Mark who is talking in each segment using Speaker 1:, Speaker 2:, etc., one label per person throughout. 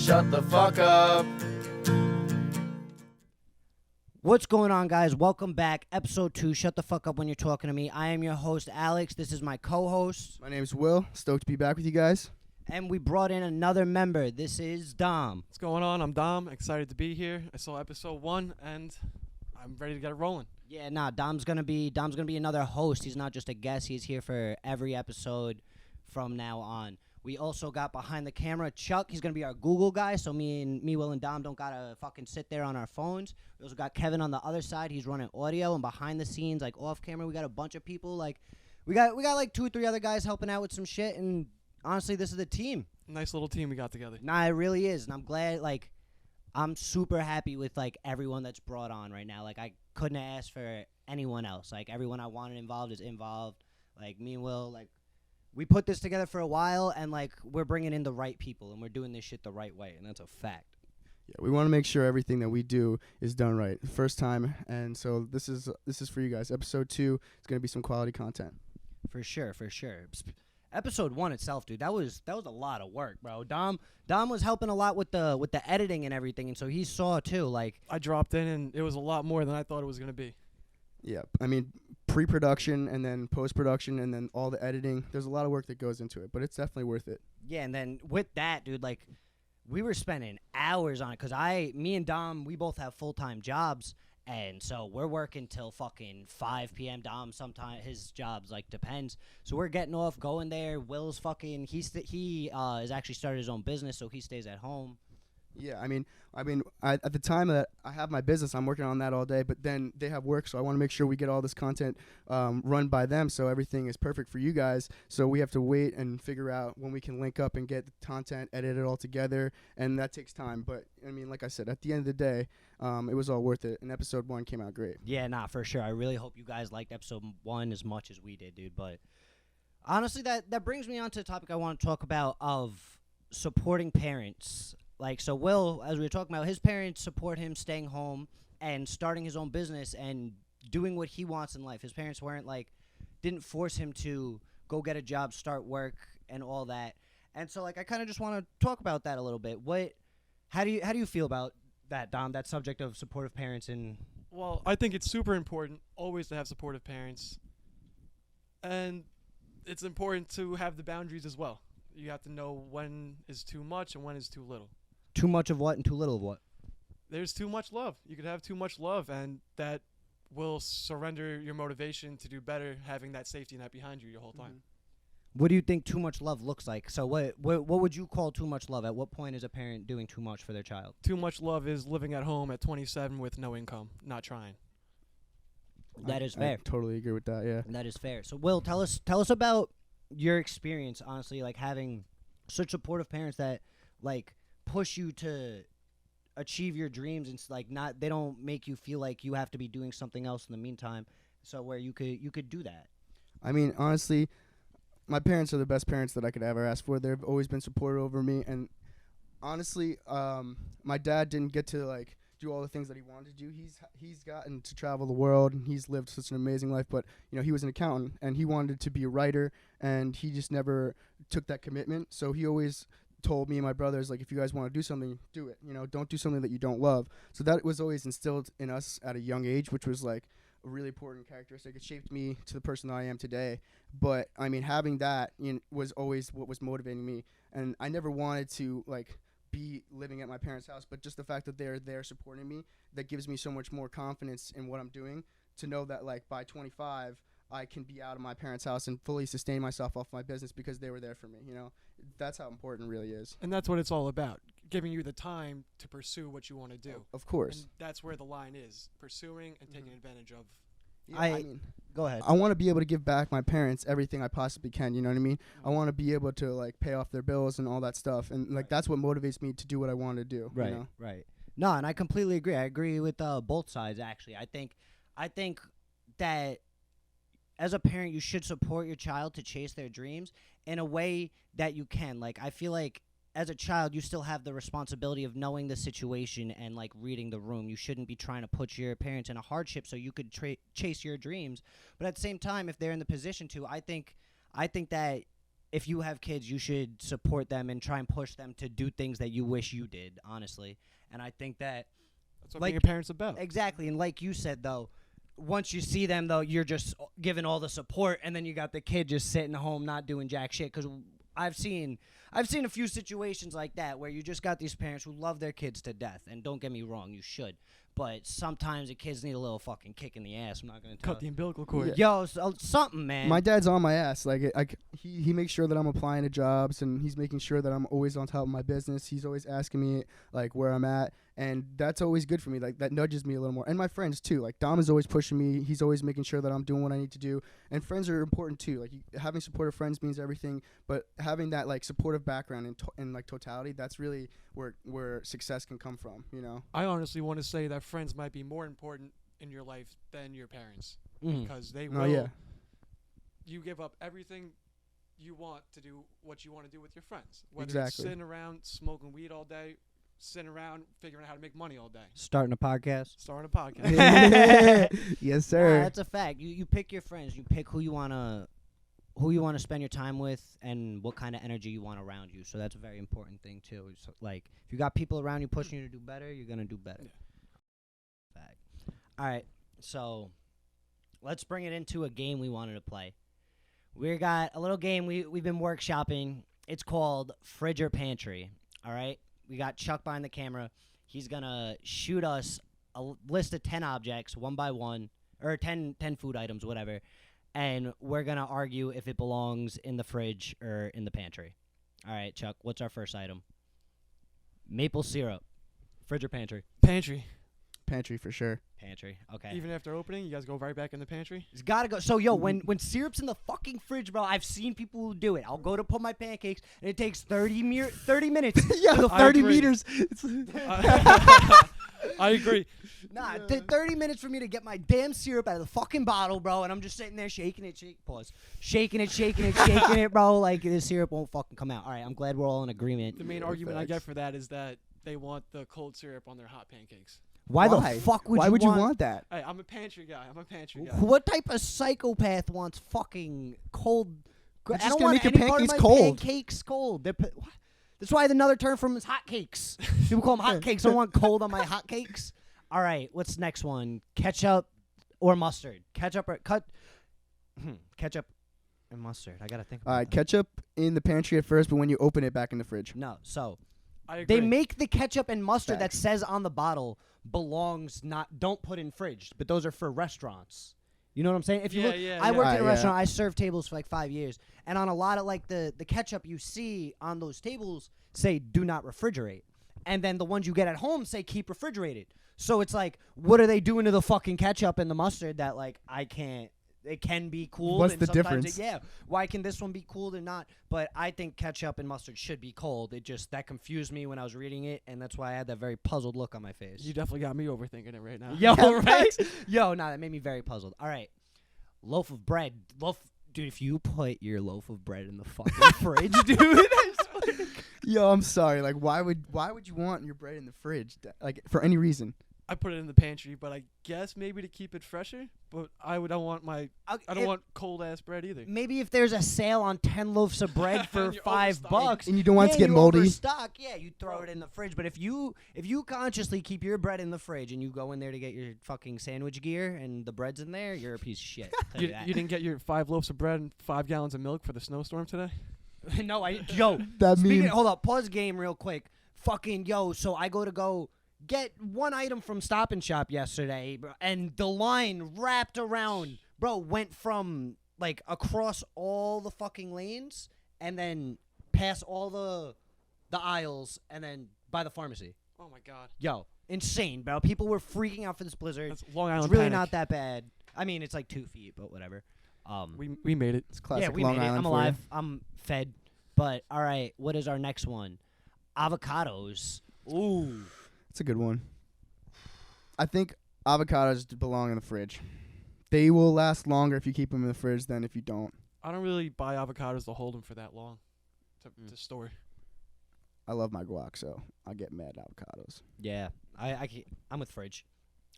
Speaker 1: Shut the fuck up.
Speaker 2: What's going on, guys? Welcome back. Episode 2, Shut the Fuck Up When You're Talking to Me. I am your host, Alex. This is my co-host.
Speaker 3: My name's Will. Stoked to be back with you guys.
Speaker 2: And we brought in another member. This is Dom.
Speaker 4: What's going on? I'm Dom. Excited to be here. I saw episode 1, and I'm ready to get it rolling.
Speaker 2: Yeah, Dom's gonna be another host. He's not just a guest. He's here for every episode from now on. We also got behind the camera Chuck. He's gonna be our Google guy, so me, Will, and Dom don't gotta fucking sit there on our phones. We also got Kevin on the other side. He's running audio, and behind the scenes, like off camera, we got a bunch of people. Like we got like 2 or 3 other guys helping out with some shit. And honestly, this is the team.
Speaker 4: Nice little team we got together.
Speaker 2: Nah, it really is, and I'm glad. Like, I'm super happy with like everyone that's brought on right now. Like, I couldn't have asked for anyone else. Like, everyone I wanted involved is involved. Like, me and Will, like, we put this together for a while, and like, we're bringing in the right people, and we're doing this shit the right way, and that's a fact.
Speaker 3: Yeah, we want to make sure everything that we do is done right the first time, and so this is for you guys. Episode 2 is going to be some quality content.
Speaker 2: For sure. Episode 1 itself, dude, that was a lot of work, bro. Dom was helping a lot with the editing and everything, and so he saw too. Like,
Speaker 4: I dropped in, and it was a lot more than I thought it was going to be.
Speaker 3: Yeah, I mean, pre-production and then post-production and then all the editing. There's a lot of work that goes into it, but it's definitely worth it.
Speaker 2: yeah, and then with that, dude, like, we were spending hours on it because me and Dom, we both have full-time jobs, and so we're working till fucking 5 p.m. Dom, sometimes his job's like depends. So we're getting off, going there. Will's fucking he has actually started his own business, so he stays at home.
Speaker 3: Yeah, I mean, at the time that I have my business, I'm working on that all day, but then they have work, so I want to make sure we get all this content run by them so everything is perfect for you guys. So we have to wait and figure out when we can link up and get the content, edit it all together, and that takes time. But, I mean, like I said, at the end of the day, it was all worth it, and episode 1 came out great.
Speaker 2: Yeah, for sure. I really hope you guys liked episode 1 as much as we did, dude. But honestly, that brings me on to the topic I want to talk about of supporting parents. Like, so Will, as we were talking about, his parents support him staying home and starting his own business and doing what he wants in life. His parents didn't force him to go get a job, start work, and all that. And so, like, I kind of just want to talk about that a little bit. How do you feel about that, Dom, that subject of supportive parents? And
Speaker 4: Well, I think it's super important always to have supportive parents. And it's important to have the boundaries as well. You have to know when is too much and when is too little.
Speaker 2: too much of what and too little of what?
Speaker 4: There's too much love. You could have too much love, and that will surrender your motivation to do better, having that safety net behind you your whole time.
Speaker 2: What do you think too much love looks like? So what would you call too much love? At what point is a parent doing too much for their child?
Speaker 4: Too much love is living at home at 27 with no income, not trying.
Speaker 2: That is fair.
Speaker 3: I totally agree with that, yeah.
Speaker 2: That is fair. So, Will, tell us about your experience, honestly, like having such supportive parents that, like, push you to achieve your dreams, and they don't make you feel like you have to be doing something else in the meantime. So where you could do that.
Speaker 3: I mean, honestly, my parents are the best parents that I could ever ask for. They've always been supportive over me, and honestly, my dad didn't get to like do all the things that he wanted to do. He's gotten to travel the world, and he's lived such an amazing life, but you know, he was an accountant and he wanted to be a writer, and he just never took that commitment. So he always told me and my brothers, like, if you guys want to do something, do it. You know, don't do something that you don't love. So that was always instilled in us at a young age, which was like a really important characteristic. It shaped me to the person that I am today. But I mean, having that was always what was motivating me, and I never wanted to like be living at my parents' house, but just the fact that they're there supporting me, that gives me so much more confidence in what I'm doing, to know that like by 25 I can be out of my parents' house and fully sustain myself off my business because they were there for me. You know, that's how important it really is.
Speaker 4: And that's what it's all about, giving you the time to pursue what you want to do.
Speaker 3: Of course.
Speaker 4: And that's where the line is, pursuing and taking advantage of.
Speaker 3: Yeah, I mean,
Speaker 2: go ahead.
Speaker 3: I want to be able to give back my parents everything I possibly can, you know what I mean? I want to be able to like pay off their bills and all that stuff, and like that's what motivates me to do what I want to do.
Speaker 2: Right,
Speaker 3: you know?
Speaker 2: right. No, and I completely agree. I agree with both sides, actually. I think that as a parent, you should support your child to chase their dreams in a way that you can. Like, I feel like as a child, you still have the responsibility of knowing the situation and, like, reading the room. You shouldn't be trying to put your parents in a hardship so you could chase your dreams. But at the same time, if they're in the position to, I think that if you have kids, you should support them and try and push them to do things that you wish you did, honestly. And I think that
Speaker 4: That's what
Speaker 2: like
Speaker 4: being a parent's about.
Speaker 2: exactly, and like you said though, once you see them though, you're just giving all the support, and then you got the kid just sitting home not doing jack shit. Because I've seen a few situations like that where you just got these parents who love their kids to death, and don't get me wrong, you should. But sometimes the kids need a little fucking kick in the ass. I'm not gonna tell
Speaker 4: Cut the umbilical cord.
Speaker 2: Yo, something, man.
Speaker 3: My dad's on my ass. Like, he makes sure that I'm applying to jobs, and he's making sure that I'm always on top of my business. He's always asking me, like, where I'm at, and that's always good for me. Like, that nudges me a little more. And my friends, too. Like, Dom is always pushing me. He's always making sure that I'm doing what I need to do. And friends are important, too. Like, having supportive friends means everything, but having that, like, supportive background in like, totality, that's really where success can come from, you know?
Speaker 4: I honestly want to say that friends might be more important in your life than your parents because they will.
Speaker 3: Oh, yeah.
Speaker 4: You give up everything you want to do what you want to do with your friends. Whether
Speaker 3: Exactly.
Speaker 4: it's sitting around smoking weed all day, sitting around figuring out how to make money all day,
Speaker 2: Starting a podcast.
Speaker 4: starting a podcast.
Speaker 3: Yes,
Speaker 2: Nah,
Speaker 3: sir.
Speaker 2: that's a fact. You pick your friends. You pick who you wanna spend your time with, and what kind of energy you want around you. So that's a very important thing too. So, like, if you got people around you pushing you to do better, you're gonna do better.
Speaker 4: Yeah.
Speaker 2: Fact. All right, so let's bring it into a game we wanted to play. We got a little game we've been workshopping. It's called Fridge or Pantry. All right, we got Chuck behind the camera. He's gonna shoot us a list of 10 objects, one by one, or 10 food items, whatever. And we're going to argue if it belongs in the fridge or in the pantry. All right, Chuck, what's our first item? Maple syrup. Fridge or pantry?
Speaker 4: Pantry.
Speaker 3: Pantry for sure.
Speaker 2: Pantry. Okay.
Speaker 4: Even after opening, you guys go right back in the pantry.
Speaker 2: It's got to go. So, yo, when syrup's in the fucking fridge, bro, I've seen people who do it. I'll go to put my pancakes, and it takes 30 minutes.
Speaker 3: Yeah,
Speaker 2: for the
Speaker 3: 30
Speaker 4: agree.
Speaker 3: meters.
Speaker 4: I agree.
Speaker 2: Nah, 30 minutes for me to get my damn syrup out of the fucking bottle, bro, and I'm just sitting there shaking it, shaking it, bro, like the syrup won't fucking come out. All right, I'm glad we're all in agreement.
Speaker 4: The main argument I get for that is that they want the cold syrup on their hot pancakes.
Speaker 2: Why the fuck would
Speaker 3: Why
Speaker 2: you
Speaker 3: would you want that?
Speaker 4: Hey, I'm a pantry guy.
Speaker 2: What type of psychopath wants fucking cold?
Speaker 3: They're
Speaker 2: I
Speaker 3: just
Speaker 2: don't
Speaker 3: gonna
Speaker 2: want
Speaker 3: make your
Speaker 2: any part of
Speaker 3: pancakes
Speaker 2: my
Speaker 3: cold.
Speaker 2: pancakes cold. What? That's why another term from is hot cakes. People call them hot cakes. I don't want cold on my hot cakes. All right, what's the next one? Ketchup or mustard? Ketchup and mustard. I gotta think about that.
Speaker 3: Ketchup in the pantry at first, but when you open it, back in the fridge.
Speaker 2: No, so
Speaker 4: I agree.
Speaker 2: they make the ketchup and mustard that
Speaker 3: Facts.
Speaker 2: says on the bottle don't put in fridge, but those are for restaurants. You know what I'm saying? If you look, I worked in a
Speaker 3: Yeah.
Speaker 2: restaurant. I served tables for like 5 years, and on a lot of like the ketchup you see on those tables say do not refrigerate, and then the ones you get at home say keep refrigerated. So it's like, what are they doing to the fucking ketchup and the mustard that like I can't? It can be cooled.
Speaker 3: What's
Speaker 2: and
Speaker 3: the
Speaker 2: sometimes
Speaker 3: difference?
Speaker 2: Yeah. Why can this one be cooled and not? But I think ketchup and mustard should be cold. It just that confused me when I was reading it, and that's why I had that very puzzled look on my face.
Speaker 4: You definitely got me overthinking it right now.
Speaker 2: Yo,
Speaker 3: Yeah,
Speaker 2: right? Yo, nah, that made me very puzzled. All right. Loaf of bread. Dude, if you put your loaf of bread in the fucking fridge, dude.
Speaker 3: Yo, I'm sorry. Like, why would you want your bread in the fridge? Like, for any reason?
Speaker 4: I put it in the pantry, but I guess maybe to keep it fresher. But I don't want cold ass bread either.
Speaker 2: Maybe if there's a sale on 10 loafs of bread for
Speaker 4: And you're
Speaker 2: $5
Speaker 3: And you don't want it to get
Speaker 2: you
Speaker 3: moldy?
Speaker 2: overstock, yeah, you throw it in the fridge. But if you consciously keep your bread in the fridge and you go in there to get your fucking sandwich gear and the bread's in there, you're a piece of shit. I'll tell
Speaker 4: You,
Speaker 2: you that.
Speaker 4: you didn't get your 5 loaves of bread and 5 gallons of milk for the snowstorm today?
Speaker 2: No, hold up, pause game real quick. Fucking yo, so I go get one item from Stop and Shop yesterday, bro, and the line wrapped around, bro, went from like across all the fucking lanes and then past all the aisles and then by the pharmacy.
Speaker 4: Oh my god.
Speaker 2: Yo, insane, bro. People were freaking out for this blizzard.
Speaker 4: That's Long Island
Speaker 2: It's really
Speaker 4: panic.
Speaker 2: not that bad. I mean, it's like 2 feet, but whatever.
Speaker 4: We made it.
Speaker 3: It's classic
Speaker 2: yeah, we
Speaker 3: Long
Speaker 2: made
Speaker 3: Island
Speaker 2: it. I'm
Speaker 3: for you.
Speaker 2: alive. I'm fed. But all right, what is our next one? Avocados. Ooh.
Speaker 3: It's a good one. I think avocados belong in the fridge. They will last longer if you keep them in the fridge than if you don't.
Speaker 4: I don't really buy avocados to hold them for that long to store.
Speaker 3: I love my guac, so I get mad avocados.
Speaker 2: Yeah, I'm with fridge.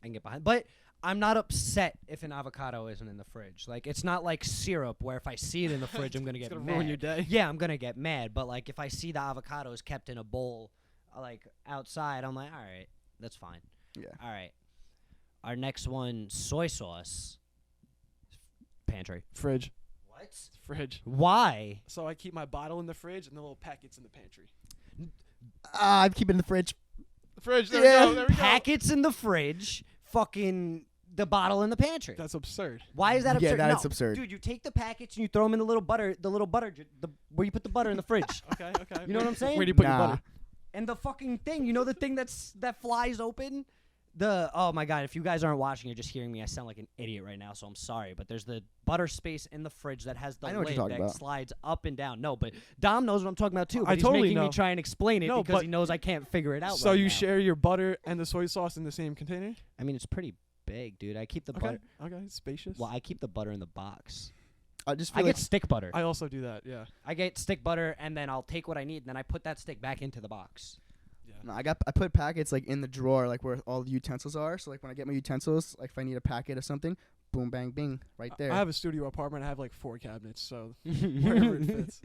Speaker 2: I can get behind. But I'm not upset if an avocado isn't in the fridge. Like, it's not like syrup where if I see it in the fridge, I'm gonna get
Speaker 4: It's gonna
Speaker 2: mad.
Speaker 4: ruin your day.
Speaker 2: Yeah, I'm gonna get mad. But like, if I see the avocados kept in a bowl, like outside, I'm like, all right, that's fine.
Speaker 3: Yeah.
Speaker 2: All right. Our next one, soy sauce. Pantry.
Speaker 4: Fridge.
Speaker 2: What?
Speaker 4: Fridge.
Speaker 2: Why?
Speaker 4: So I keep my bottle in the fridge and the little packets in the pantry.
Speaker 3: I'm keeping it in the fridge.
Speaker 4: The fridge. There
Speaker 3: Yeah.
Speaker 4: we go. There we go.
Speaker 2: Packets in the fridge. Fucking the bottle in the pantry.
Speaker 4: That's absurd.
Speaker 2: Why is that
Speaker 3: Yeah,
Speaker 2: absurd?
Speaker 3: that
Speaker 2: no,
Speaker 3: is absurd.
Speaker 2: Dude, you take the packets and you throw them in the little butter, where you put the butter in the fridge.
Speaker 4: Okay. Okay.
Speaker 2: You know what I'm saying?
Speaker 4: Where do you put your
Speaker 3: Nah.
Speaker 4: butter?
Speaker 2: And the fucking thing, you know the thing that flies open? Oh my god, if you guys aren't watching, you're just hearing me. I sound like an idiot right now, so I'm sorry. But there's the butter space in the fridge that has the
Speaker 3: I know what
Speaker 2: lid
Speaker 3: you're
Speaker 2: that
Speaker 3: talking about.
Speaker 2: slides up and down. No, but Dom knows what I'm talking about too. But
Speaker 4: I
Speaker 2: he's
Speaker 4: totally
Speaker 2: making
Speaker 4: know.
Speaker 2: me try and explain it
Speaker 4: No,
Speaker 2: because
Speaker 4: but-
Speaker 2: he knows I can't figure it out.
Speaker 4: So
Speaker 2: right
Speaker 4: you
Speaker 2: now.
Speaker 4: share your butter and the soy sauce in the same container?
Speaker 2: I mean, it's pretty big, dude. I keep the
Speaker 4: Okay.
Speaker 2: butter.
Speaker 4: Okay. Spacious.
Speaker 2: Well, I keep the butter in the box.
Speaker 3: I just
Speaker 2: I
Speaker 3: feel
Speaker 2: get
Speaker 3: like
Speaker 2: stick butter.
Speaker 4: I also do that. Yeah.
Speaker 2: I get stick butter, and then I'll take what I need, and then I put that stick back into the box.
Speaker 4: Yeah.
Speaker 3: no, I put packets like in the drawer, like where all the utensils are. So like when I get my utensils, like if I need a packet of something, boom, bang, bing, right there.
Speaker 4: I have a studio apartment. I have like 4 cabinets, so wherever it fits.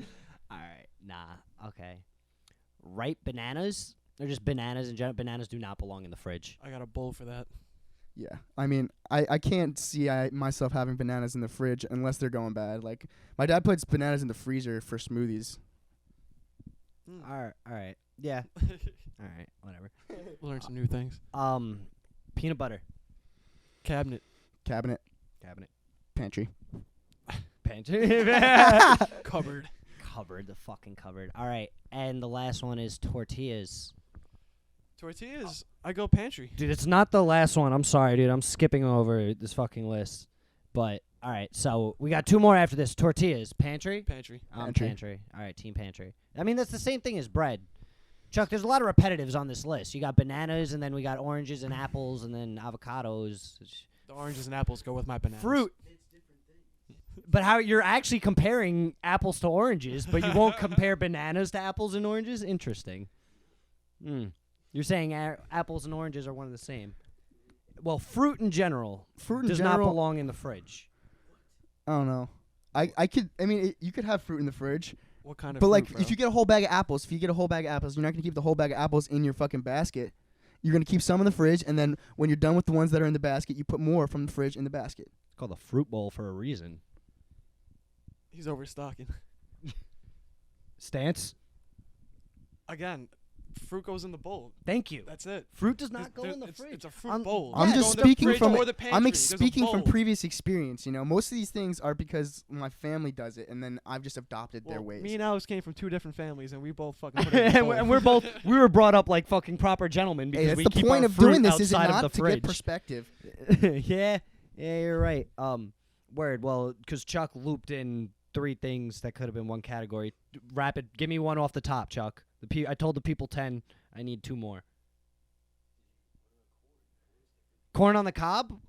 Speaker 2: All right, nah, okay. Ripe bananas? They're just bananas in general. Bananas do not belong in the fridge.
Speaker 4: I got a bowl for that.
Speaker 3: Yeah, I mean, I can't see myself having bananas in the fridge unless they're going bad. Like my dad puts bananas in the freezer for smoothies.
Speaker 2: All right, yeah, all right, whatever.
Speaker 4: Learn some new things.
Speaker 2: Peanut butter,
Speaker 4: Cabinet.
Speaker 3: Cabinet, pantry.
Speaker 2: pantry,
Speaker 4: Cupboard.
Speaker 2: cupboard, the fucking cupboard. All right, and the last one is tortillas.
Speaker 4: Tortillas. I go pantry.
Speaker 2: Dude, it's not the last one. I'm sorry, dude. I'm skipping over this fucking list. But all right, so we got 2 more after this. Tortillas, pantry.
Speaker 4: Pantry.
Speaker 3: Pantry.
Speaker 2: Pantry. All right, team pantry. I mean, that's the same thing as bread. Chuck, there's a lot of repetitives on this list. You got bananas, and then we got oranges and apples, and then avocados.
Speaker 4: The oranges and apples go with my bananas.
Speaker 2: Fruit. But how you're actually comparing apples to oranges, but you won't compare bananas to apples and oranges? Interesting. You're saying apples and oranges are one of the same. Well, fruit in general does not belong in the fridge.
Speaker 3: I don't know. You could have fruit in the fridge,
Speaker 4: What kind of
Speaker 3: but
Speaker 4: fruit,
Speaker 3: like
Speaker 4: bro?
Speaker 3: if you get a whole bag of apples, you're not gonna keep the whole bag of apples in your fucking basket. You're gonna keep some in the fridge, and then when you're done with the ones that are in the basket, you put more from the fridge in the basket.
Speaker 2: It's called a fruit bowl for a reason.
Speaker 4: He's overstocking.
Speaker 2: Stance?
Speaker 4: Again, fruit goes in the bowl.
Speaker 2: Thank you.
Speaker 4: That's it.
Speaker 2: Fruit does not go
Speaker 4: There-
Speaker 2: in the
Speaker 4: it's,
Speaker 2: fridge.
Speaker 4: It's a fruit
Speaker 2: I'm-
Speaker 4: bowl.
Speaker 3: I'm
Speaker 2: Yeah,
Speaker 3: just
Speaker 4: Go in the
Speaker 3: speaking
Speaker 4: fridge
Speaker 3: from
Speaker 4: or the pantry.
Speaker 3: I'm
Speaker 4: There's a
Speaker 3: speaking from
Speaker 4: bowl.
Speaker 3: previous experience. You know, most of these things are because my family does it, and then I've just adopted their
Speaker 4: Well,
Speaker 3: ways.
Speaker 4: Me and Alex came from 2 different families, and we both fucking put it in the bowl.
Speaker 2: and we were brought up like fucking proper gentlemen because
Speaker 3: Hey, that's
Speaker 2: we
Speaker 3: the
Speaker 2: keep
Speaker 3: point
Speaker 2: our
Speaker 3: of
Speaker 2: fruit
Speaker 3: doing this, is it
Speaker 2: outside
Speaker 3: not
Speaker 2: of the
Speaker 3: to
Speaker 2: fridge.
Speaker 3: get perspective?
Speaker 2: yeah, you're right. Word. Well, because Chuck looped in 3 things that could have been one category. Rapid. Give me one off the top, Chuck. I told the people 10. I need 2 more. Corn on the cob.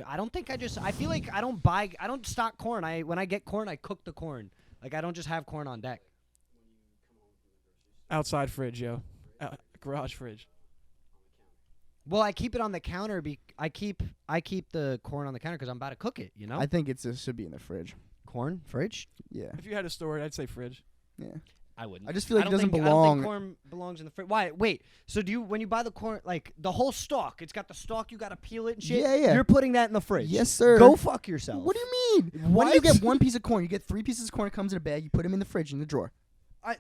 Speaker 2: I don't think I feel like I don't stock corn. When I get corn, I cook the corn. Like I don't just have corn on deck.
Speaker 4: Outside fridge, yo. Garage fridge.
Speaker 2: Well, I keep it on the counter. I keep the corn on the counter because I'm about to cook it. You know.
Speaker 3: I think it should be in the fridge.
Speaker 2: Corn fridge.
Speaker 3: Yeah,
Speaker 4: If you had to store it, I'd say fridge.
Speaker 3: yeah.
Speaker 2: I wouldn't.
Speaker 3: I just feel like it
Speaker 2: don't
Speaker 3: doesn't
Speaker 2: think- I don't
Speaker 3: belong.
Speaker 2: think corn belongs in the fridge. Why? Wait. So when you buy the corn, like the whole stalk, it's got the stalk. You got to peel it and shit.
Speaker 3: Yeah.
Speaker 2: You're putting that in the fridge.
Speaker 3: Yes, sir.
Speaker 2: Go fuck yourself.
Speaker 3: What do you mean? When you get one piece of corn, you get 3 pieces of corn. It comes in a bag. You put them in the fridge in the drawer.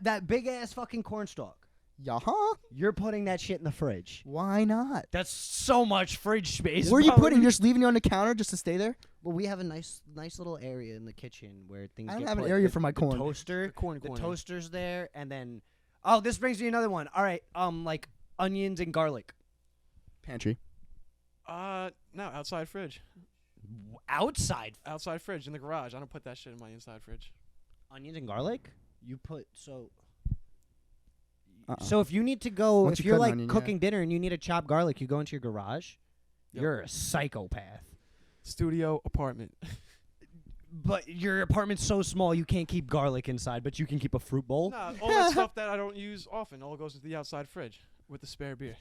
Speaker 2: That big ass fucking corn stalk.
Speaker 3: Yaha.
Speaker 2: You're putting that shit in the fridge.
Speaker 3: Why not?
Speaker 2: That's so much fridge space.
Speaker 3: Where are you
Speaker 2: bro.
Speaker 3: putting? You're just leaving it on the counter just to stay there?
Speaker 2: Well, we have a nice little area in the kitchen where things.
Speaker 3: I don't
Speaker 2: get
Speaker 3: have an
Speaker 2: put.
Speaker 3: area
Speaker 2: The-
Speaker 3: for my
Speaker 2: the
Speaker 3: corn.
Speaker 2: Toaster.
Speaker 4: The corn
Speaker 2: The
Speaker 4: corner.
Speaker 2: toaster's there, and then. Oh, this brings me another one. All right. Like onions and garlic.
Speaker 3: Pantry.
Speaker 4: No, outside fridge.
Speaker 2: Outside.
Speaker 4: Outside fridge in the garage. I don't put that shit in my inside fridge.
Speaker 2: Onions and garlic. You put so.
Speaker 3: Uh-uh.
Speaker 2: So if you need to go,
Speaker 3: Once
Speaker 2: if
Speaker 3: you
Speaker 2: you're
Speaker 3: cut an
Speaker 2: like
Speaker 3: onion, yeah.
Speaker 2: cooking dinner and you need to chop garlic, you go into your garage.
Speaker 4: Yep.
Speaker 2: You're a psychopath.
Speaker 4: Studio apartment.
Speaker 2: But your apartment's so small you can't keep garlic inside, but you can keep a fruit bowl.
Speaker 4: Nah, all that stuff that I don't use often all goes into the outside fridge with the spare beer.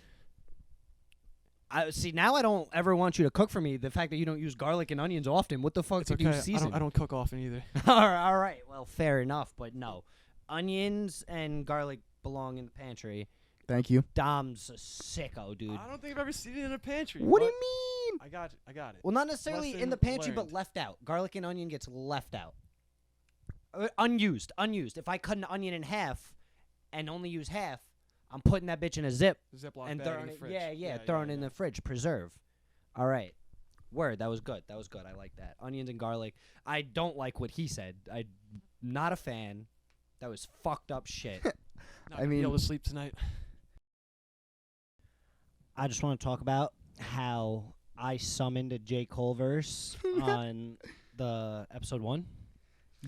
Speaker 2: I see. Now I don't ever want you to cook for me. The fact that you don't use garlic and onions often. What the fuck
Speaker 4: It's
Speaker 2: did you
Speaker 4: okay.
Speaker 2: season?
Speaker 4: I don't cook often either.
Speaker 2: All right. Well, fair enough. But no, onions and garlic belong in the pantry.
Speaker 3: Thank you.
Speaker 2: Dom's a sicko, dude.
Speaker 4: I don't think I've ever seen it in a pantry.
Speaker 3: What do
Speaker 4: but
Speaker 3: you mean?
Speaker 4: I got it.
Speaker 2: Well, not necessarily in the
Speaker 4: Lesson
Speaker 2: pantry, but
Speaker 4: learned.
Speaker 2: left out. Garlic and onion gets left out. Unused. If I cut an onion in half and only use half, I'm putting that bitch in a zip
Speaker 4: Ziploc
Speaker 2: and
Speaker 4: bag
Speaker 2: throwing
Speaker 4: in the
Speaker 2: it.
Speaker 4: fridge.
Speaker 2: Yeah, throwing it in the fridge. Preserve. All right. Word. That was good. I like that. Onions and garlic. I don't like what he said. I'm not a fan. That was fucked up shit.
Speaker 4: Not
Speaker 3: I
Speaker 4: gonna
Speaker 3: mean-
Speaker 4: be able to sleep tonight.
Speaker 2: I just want to talk about how I summoned a J. Cole verse on the episode 1.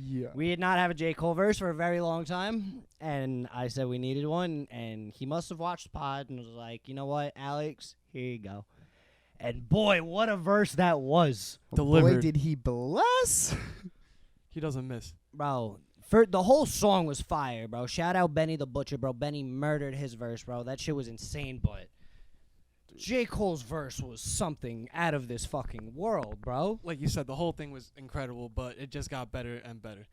Speaker 3: Yeah.
Speaker 2: We did not have a J. Cole verse for a very long time, and I said we needed one, and he must have watched the pod and was like, you know what, Alex, here you go. And boy, what a verse that was.
Speaker 3: Boy,
Speaker 4: Delivered.
Speaker 3: did he bless.
Speaker 4: He doesn't miss.
Speaker 2: Bro, for the whole song was fire, bro. Shout out Benny the Butcher, bro. Benny murdered his verse, bro. That shit was insane, but J. Cole's verse was something out of this fucking world, bro.
Speaker 4: Like you said, the whole thing was incredible, but it just got better and better.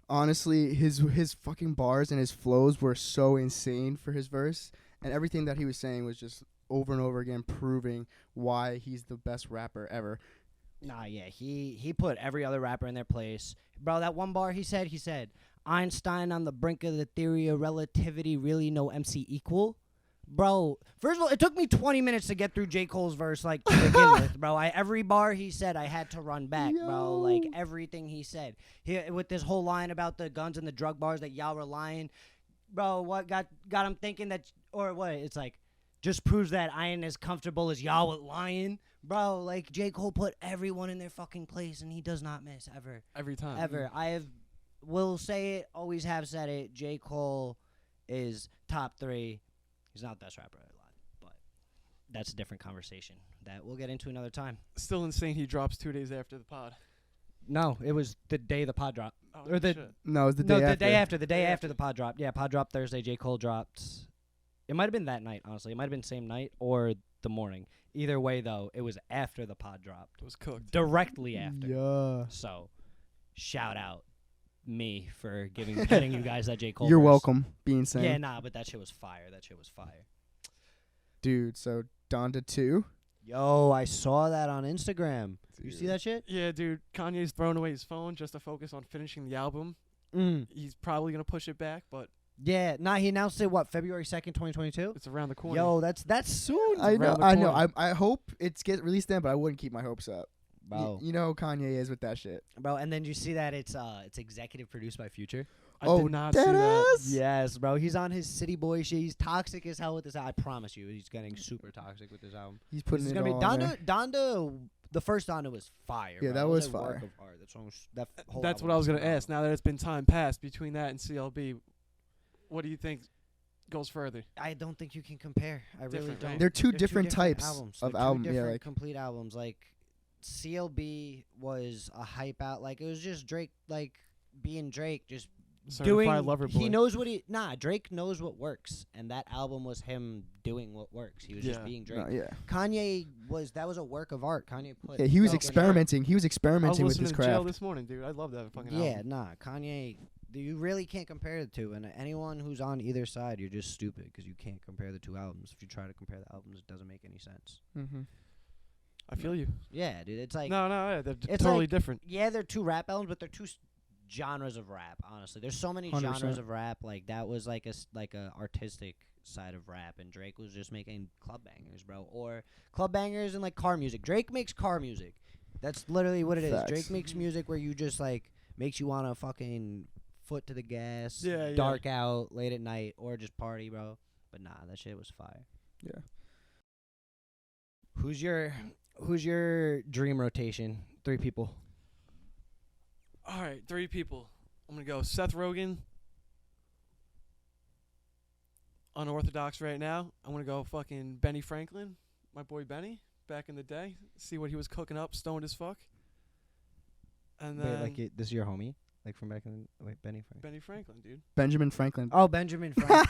Speaker 3: Honestly, his fucking bars and his flows were so insane for his verse, and everything that he was saying was just over and over again proving why he's the best rapper ever.
Speaker 2: Nah, yeah, he put every other rapper in their place. Bro, that one bar he said, Einstein on the brink of the theory of relativity, really no MC equal. Bro, first of all, it took me 20 minutes to get through J. Cole's verse, like, to begin with, bro. Every bar he said, I had to run back, bro. Like, everything he said. With this whole line about the guns and the drug bars that y'all were lying. Bro, what got him thinking that, or what, it's like, just proves that I ain't as comfortable as y'all with lying. Bro, like, J. Cole put everyone in their fucking place, and he does not miss, ever.
Speaker 4: Every time.
Speaker 2: Ever. Will say it, always have said it, J. Cole is top 3. He's not the best rapper alive, but that's a different conversation that we'll get into another time.
Speaker 4: Still insane he drops 2 days after the pod.
Speaker 2: No, it was the day the pod dropped.
Speaker 4: Oh,
Speaker 2: Or the-
Speaker 4: shit.
Speaker 3: No, it was the day after.
Speaker 2: The day after the pod dropped. Yeah, pod dropped Thursday, J. Cole dropped. It might have been that night, honestly. It might have been same night or the morning. Either way, though, it was after the pod dropped.
Speaker 4: It was cooked.
Speaker 2: Directly after.
Speaker 3: Yeah.
Speaker 2: So, shout out me for getting you guys that J. Cole
Speaker 3: You're
Speaker 2: verse.
Speaker 3: welcome. Be insane.
Speaker 2: Yeah, nah, but that shit was fire.
Speaker 3: Dude, so Donda 2.
Speaker 2: Yo, I saw that on Instagram. You see that shit?
Speaker 4: Yeah, dude. Kanye's throwing away his phone just to focus on finishing the album. He's probably going to push it back, but
Speaker 2: Yeah, nah, he announced it, February 2nd, 2022?
Speaker 4: it's around the corner.
Speaker 2: Yo, that's soon.
Speaker 3: I know.
Speaker 4: around the
Speaker 3: I know.
Speaker 4: corner.
Speaker 3: I hope it's get released then, but I wouldn't keep my hopes up.
Speaker 2: Bro.
Speaker 3: You know how Kanye is with that shit.
Speaker 2: Bro, and then you see that it's executive produced by Future?
Speaker 4: I
Speaker 3: Oh,
Speaker 4: did not see
Speaker 3: dead
Speaker 4: that.
Speaker 3: ass?
Speaker 2: Yes, bro. He's on his City Boy shit. He's toxic as hell with this. I promise you, he's getting super toxic with this album.
Speaker 3: He's putting
Speaker 2: This is
Speaker 3: it
Speaker 2: gonna
Speaker 3: all
Speaker 2: be
Speaker 3: on there.
Speaker 2: Donda. The first Donda was fire.
Speaker 3: Yeah,
Speaker 2: bro.
Speaker 3: that
Speaker 2: It
Speaker 3: was
Speaker 2: a work
Speaker 3: fire.
Speaker 2: of art. That song, that whole
Speaker 4: That's
Speaker 2: album
Speaker 4: what I was
Speaker 2: is
Speaker 4: going to ask.
Speaker 2: phenomenal.
Speaker 4: Now that it's been time passed between that and CLB, what do you think goes further?
Speaker 2: I don't think you can compare. I really
Speaker 4: Different,
Speaker 2: don't.
Speaker 4: right?
Speaker 3: They're two different types
Speaker 2: albums.
Speaker 3: of
Speaker 2: They're two
Speaker 3: album, yeah,
Speaker 2: different
Speaker 3: like-
Speaker 2: complete albums. Like CLB was a hype out. Like it was just Drake, like being Drake, just doing.
Speaker 4: Certified Lover Boy.
Speaker 2: He knows what he. Nah, Drake knows what works, and that album was him doing what works. He was just
Speaker 4: Yeah.
Speaker 2: being Drake.
Speaker 3: No, yeah.
Speaker 2: Kanye that was a work of art. Kanye put.
Speaker 3: Yeah, he was
Speaker 2: so-
Speaker 3: experimenting. He was
Speaker 4: I was
Speaker 3: experimenting with
Speaker 4: listening
Speaker 3: his
Speaker 4: to Jail
Speaker 3: craft.
Speaker 4: this morning, dude. I love that fucking
Speaker 2: Yeah,
Speaker 4: album.
Speaker 2: nah, Kanye. You really can't compare the two, and anyone who's on either side, you're just stupid because you can't compare the two albums. If you try to compare the albums, it doesn't make any sense.
Speaker 3: Mm-hmm.
Speaker 4: I feel you.
Speaker 2: Yeah, dude, it's like
Speaker 4: No, yeah, they're
Speaker 2: it's
Speaker 4: totally
Speaker 2: like-
Speaker 4: different.
Speaker 2: yeah, they're two rap albums, but they're two genres of rap. Honestly, there's so many
Speaker 3: 100%.
Speaker 2: genres of rap. Like that was like a artistic side of rap, and Drake was just making club bangers, bro, or club bangers and like car music. Drake makes car music. That's literally what it is.
Speaker 3: Facts.
Speaker 2: Drake makes music where you just like makes you wanna fucking foot to the gas,
Speaker 4: Yeah, yeah.
Speaker 2: dark out late at night, or just party, bro. But nah, that shit was fire.
Speaker 3: Yeah.
Speaker 2: Who's your dream rotation? 3 people.
Speaker 4: All right, 3 people. I'm going to go Seth Rogen. Unorthodox right now. I'm going to go fucking Benny Franklin. My boy Benny. Back in the day. See what he was cooking up. Stoned as fuck. And then...
Speaker 2: Wait, like this is your homie? Like from back in Benny Franklin.
Speaker 4: Benny Franklin, dude.
Speaker 3: Benjamin Franklin.
Speaker 2: Oh, Benjamin Franklin.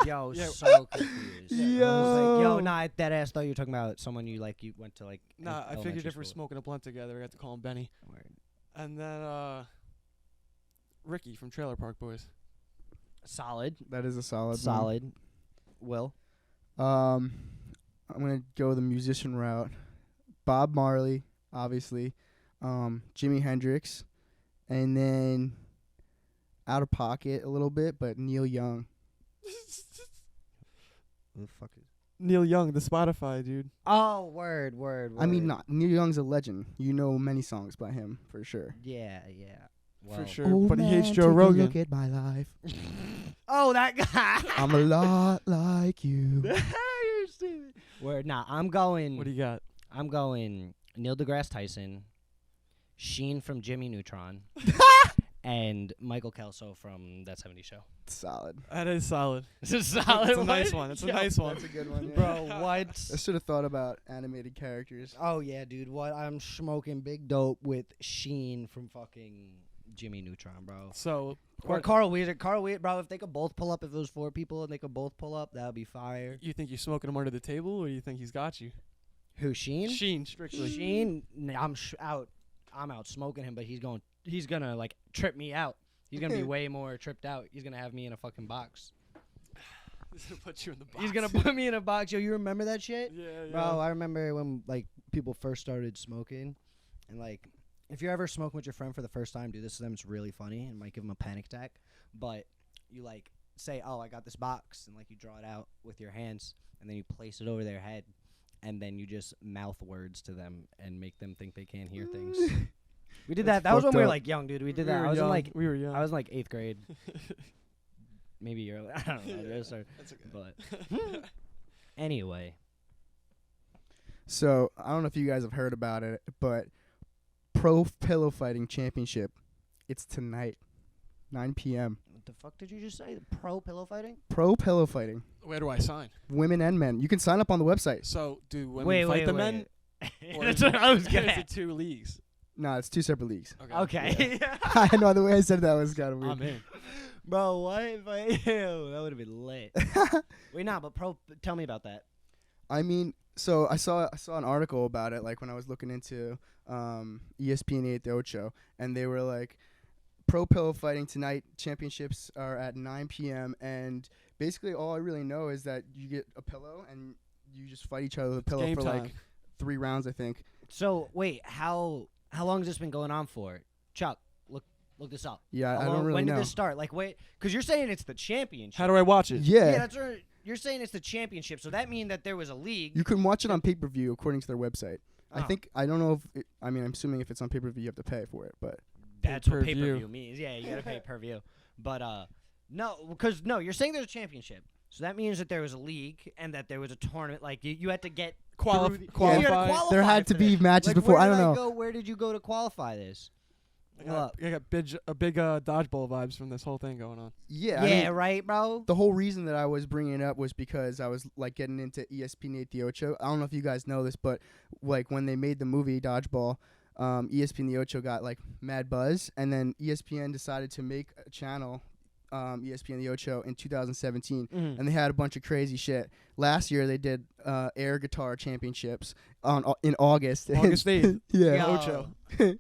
Speaker 2: Yo,
Speaker 4: Yeah.
Speaker 2: so confused.
Speaker 3: Yo.
Speaker 2: I was like, yo, nah, that ass thought you were talking about someone you went to like.
Speaker 4: Nah, I figured
Speaker 2: elementary
Speaker 4: if we're
Speaker 2: school.
Speaker 4: smoking a blunt together, I got to call him Benny.
Speaker 2: Word.
Speaker 4: And then Ricky from Trailer Park Boys.
Speaker 2: Solid.
Speaker 3: That is a solid.
Speaker 2: Solid. Will.
Speaker 3: I'm gonna go the musician route. Bob Marley, obviously. Jimi Hendrix, and then out of pocket a little bit, but Neil Young.
Speaker 2: Who the fuck is?
Speaker 4: Neil Young, the Spotify dude.
Speaker 2: Oh, word.
Speaker 3: I mean, not Neil Young's a legend. You know many songs by him for sure.
Speaker 2: Yeah. Well.
Speaker 4: For sure. But he hates Joe Rogan.
Speaker 3: Look at my life.
Speaker 2: Oh, that guy.
Speaker 3: I'm a lot like you.
Speaker 2: You're stupid. Word. Nah, I'm going.
Speaker 4: What do you got?
Speaker 2: I'm going Neil deGrasse Tyson, Sheen from Jimmy Neutron, and Michael Kelso from That 70s Show.
Speaker 3: Solid.
Speaker 4: That is solid.
Speaker 2: It's a solid
Speaker 4: It's a nice one. It's a
Speaker 2: Yo,
Speaker 4: nice one.
Speaker 3: That's a good one. Yeah.
Speaker 2: Bro, what?
Speaker 3: I should have thought about animated characters.
Speaker 2: Oh, yeah, dude. What? I'm smoking big dope with Sheen from fucking Jimmy Neutron, bro.
Speaker 4: So,
Speaker 2: Or Carl Weezer. Carl Weezer, bro, if they could both pull up, if it was 4 people and they could both pull up, that would be fire.
Speaker 4: you think you're smoking him under the table, or you think he's got you?
Speaker 2: Who, Sheen?
Speaker 4: Sheen, strictly.
Speaker 2: Sheen, I'm out smoking him, but he's gonna like trip me out. He's gonna be way more tripped out. He's gonna have me in a fucking box.
Speaker 4: He's gonna put you in the box.
Speaker 2: He's gonna put me in a box. Yo, you remember that shit?
Speaker 4: Yeah, yeah.
Speaker 2: Bro, I remember when like people first started smoking, and like if you're ever smoking with your friend for the first time, do this to them. It's really funny and might give them a panic attack. But you like say, "Oh, I got this box," and like you draw it out with your hands, and then you place it over their head. And then you just mouth words to them and make them think they can't hear things. We did that.
Speaker 3: That's
Speaker 2: That was when
Speaker 3: fucked
Speaker 2: we were
Speaker 3: up.
Speaker 2: like young, dude. We did
Speaker 4: We
Speaker 2: that.
Speaker 4: were
Speaker 2: I was in
Speaker 4: young.
Speaker 2: like
Speaker 4: we were young.
Speaker 2: I was in like 8th grade, maybe early. I don't know.
Speaker 4: Yeah,
Speaker 2: Just started-
Speaker 4: that's okay.
Speaker 2: But anyway,
Speaker 3: So I don't know if you guys have heard about it, but Pro Pillow Fighting Championship. It's tonight, 9 p.m.
Speaker 2: what the fuck did you just say? Pro pillow fighting?
Speaker 3: Pro Pillow Fighting,
Speaker 4: Where do I sign?
Speaker 3: women and men. You can sign up on the website.
Speaker 4: So, do women
Speaker 2: Wait,
Speaker 4: fight
Speaker 2: wait,
Speaker 4: the
Speaker 2: wait.
Speaker 4: men? Or
Speaker 2: That's
Speaker 4: is
Speaker 2: what
Speaker 4: it-
Speaker 2: I was
Speaker 4: Is
Speaker 2: gonna.
Speaker 4: it 2 leagues?
Speaker 3: No, it's 2 separate leagues.
Speaker 2: Okay,
Speaker 3: I know the way I said that was kind of weird.
Speaker 4: I'm in.
Speaker 2: bro. What? But, ew, that would have been lit. Wait, nah, but pro. Tell me about that.
Speaker 3: I mean, so I saw an article about it, like when I was looking into ESPN 8 The Ocho, and they were like, Pro Pillow Fighting tonight championships are at 9 p.m. and basically all I really know is that you get a pillow and you just fight each other with a pillow
Speaker 4: Game
Speaker 3: for
Speaker 4: time.
Speaker 3: like 3 rounds, I think.
Speaker 2: So wait, how long has this been going on for? Chuck, look this up.
Speaker 3: Yeah, I
Speaker 2: How
Speaker 3: don't
Speaker 2: long-
Speaker 3: really
Speaker 2: when
Speaker 3: know.
Speaker 2: did this start? Like, wait, because you're saying it's the championship.
Speaker 4: How do I watch it?
Speaker 3: Yeah,
Speaker 2: that's right. You're saying it's the championship, so that means that there was a league.
Speaker 3: you can watch it on pay-per-view according to their website.
Speaker 2: Oh.
Speaker 3: I don't know if I'm assuming if it's on pay-per-view you have to pay for it, but
Speaker 2: That's what
Speaker 4: Pay-per-view.
Speaker 2: pay-per-view means. Yeah, you gotta pay per view. But no, because you're saying there's a championship, so that means that there was a league and that there was a tournament. Like you had to get through the- you had to
Speaker 4: Qualify.
Speaker 2: qualify
Speaker 3: there had to
Speaker 2: for
Speaker 3: be
Speaker 2: this.
Speaker 3: matches
Speaker 2: Like,
Speaker 3: before.
Speaker 2: where
Speaker 3: I
Speaker 2: did
Speaker 3: don't know.
Speaker 2: go? Where did you go to qualify this?
Speaker 4: I got big dodgeball vibes from this whole thing going on.
Speaker 3: Yeah, I
Speaker 2: Yeah,
Speaker 3: mean,
Speaker 2: right, bro.
Speaker 3: the whole reason that I was bringing it up was because I was like getting into ESPN 8 The Ocho. I don't know if you guys know this, but like when they made the movie Dodgeball, ESPN The Ocho got like mad buzz, and then ESPN decided to make a channel, ESPN The Ocho, in 2017,
Speaker 2: Mhm.
Speaker 3: and they had a bunch of crazy shit. Last year they did air guitar championships in August.
Speaker 4: August 8th.
Speaker 3: Yeah.
Speaker 2: Yo,
Speaker 4: Ocho.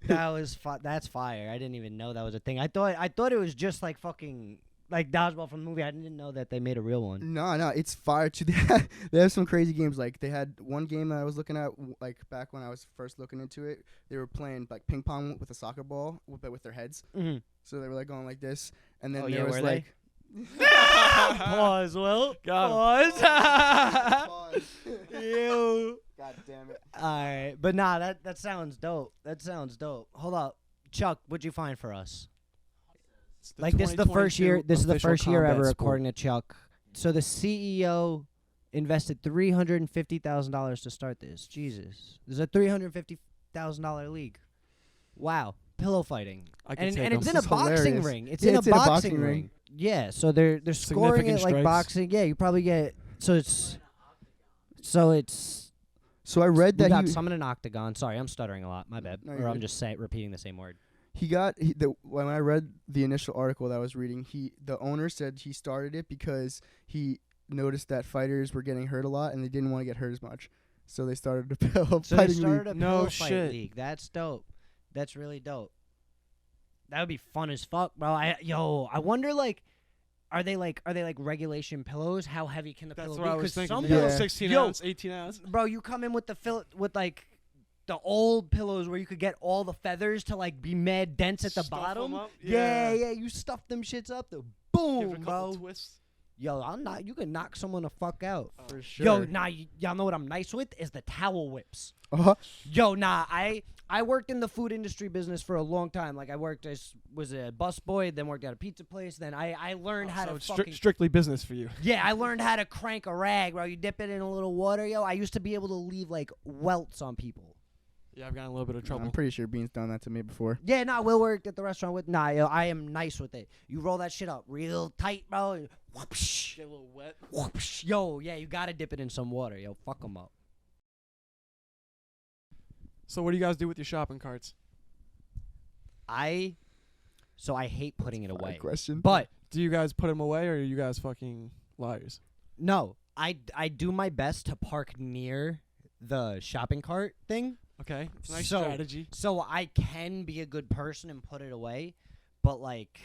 Speaker 2: that was that's fire. I didn't even know that was a thing. I thought it was just like fucking like dodgeball from the movie. I didn't know that they made a real one.
Speaker 3: No, it's fire too. They have some crazy games. Like they had one game that I was looking at, like back when I was first looking into it. They were playing like ping pong with a soccer ball, but with their heads.
Speaker 2: Mm-hmm.
Speaker 3: So they were like going like this, and then
Speaker 2: Oh,
Speaker 3: there
Speaker 2: yeah,
Speaker 3: was
Speaker 2: were
Speaker 3: like.
Speaker 2: Pause, Will.
Speaker 4: Got
Speaker 2: Pause. Ew.
Speaker 3: God damn it.
Speaker 2: All right, but nah, that sounds dope. That sounds dope. Hold up, Chuck. What'd you find for us?
Speaker 4: It's the
Speaker 2: Like this is the first year.
Speaker 4: 2022
Speaker 2: This is the
Speaker 4: official
Speaker 2: first year ever,
Speaker 4: combat sport.
Speaker 2: according to Chuck. So the CEO invested $350,000 to start this. Jesus, there's a $350,000 league. Wow, pillow fighting,
Speaker 4: I can
Speaker 2: and
Speaker 4: take
Speaker 2: and it's
Speaker 4: them.
Speaker 2: in a
Speaker 3: This is
Speaker 2: boxing
Speaker 3: hilarious.
Speaker 2: ring. It's
Speaker 3: Yeah,
Speaker 2: in
Speaker 3: it's
Speaker 2: a
Speaker 3: in a
Speaker 2: boxing
Speaker 3: boxing
Speaker 2: ring.
Speaker 3: ring.
Speaker 2: Yeah, so they're scoring it
Speaker 4: Significant
Speaker 2: like
Speaker 4: strikes.
Speaker 2: boxing. Yeah, you probably get so it's.
Speaker 3: So I read
Speaker 2: We
Speaker 3: that
Speaker 2: got
Speaker 3: he.
Speaker 2: some in an octagon. Sorry, I'm stuttering a lot. My bad.
Speaker 3: No,
Speaker 2: Or
Speaker 3: you're
Speaker 2: I'm
Speaker 3: good.
Speaker 2: just repeating the same word.
Speaker 3: When I read the initial article that I was reading, the owner said he started it because he noticed that fighters were getting hurt a lot and they didn't want to get hurt as much, so they started a pillow
Speaker 2: So they
Speaker 3: fighting
Speaker 2: started
Speaker 3: league.
Speaker 2: a
Speaker 4: No
Speaker 2: pillow fight
Speaker 4: shit.
Speaker 2: league. That's dope. That's really dope. That would be fun as fuck, bro. I wonder are they like regulation pillows? How heavy can the
Speaker 4: That's
Speaker 2: pillow
Speaker 4: what
Speaker 2: be?
Speaker 4: I was
Speaker 2: 'Cause
Speaker 4: thinking.
Speaker 2: some
Speaker 3: Yeah.
Speaker 2: pillows,
Speaker 4: 16
Speaker 2: Yo.
Speaker 4: ounce, 18 ounce.
Speaker 2: bro, you come in with with like the old pillows where you could get all the feathers to like be mad dense at the
Speaker 4: Stuff 'em
Speaker 2: bottom.
Speaker 4: up?
Speaker 2: Yeah,
Speaker 4: Yeah.
Speaker 2: you stuff them shits up.
Speaker 4: Give it
Speaker 2: Boom,
Speaker 4: a couple
Speaker 2: bro.
Speaker 4: twists.
Speaker 2: Yo, you can knock someone the fuck out.
Speaker 4: Oh.
Speaker 3: For sure.
Speaker 2: Yo, y'all know what I'm nice with is the towel whips.
Speaker 3: Uh-huh.
Speaker 2: Yo, I worked in the food industry business for a long time. Like I was a busboy, then worked at a pizza place. Then I learned how
Speaker 4: So
Speaker 2: to
Speaker 4: it's
Speaker 2: fucking
Speaker 4: strictly business for you.
Speaker 2: yeah, I learned how to crank a rag, bro. You dip it in a little water, yo. I used to be able to leave like welts on people.
Speaker 4: Yeah, I've gotten a little bit of trouble.
Speaker 3: I'm pretty sure Bean's done that to me before.
Speaker 2: Yeah, Will worked at the restaurant with yo. I am nice with it. You roll that shit up real tight, bro. And whoopsh,
Speaker 4: Get a little wet.
Speaker 2: whoopsh. Yo, yeah, you gotta dip it in some water, yo. Fuck them up.
Speaker 4: So what do you guys do with your shopping carts?
Speaker 2: I hate putting it away.
Speaker 3: Question.
Speaker 2: But
Speaker 4: Do you guys put them away, or are you guys fucking liars?
Speaker 2: no, I do my best to park near the shopping cart thing,
Speaker 4: Okay, nice
Speaker 2: So-
Speaker 4: strategy.
Speaker 2: so I can be a good person and put it away. But like,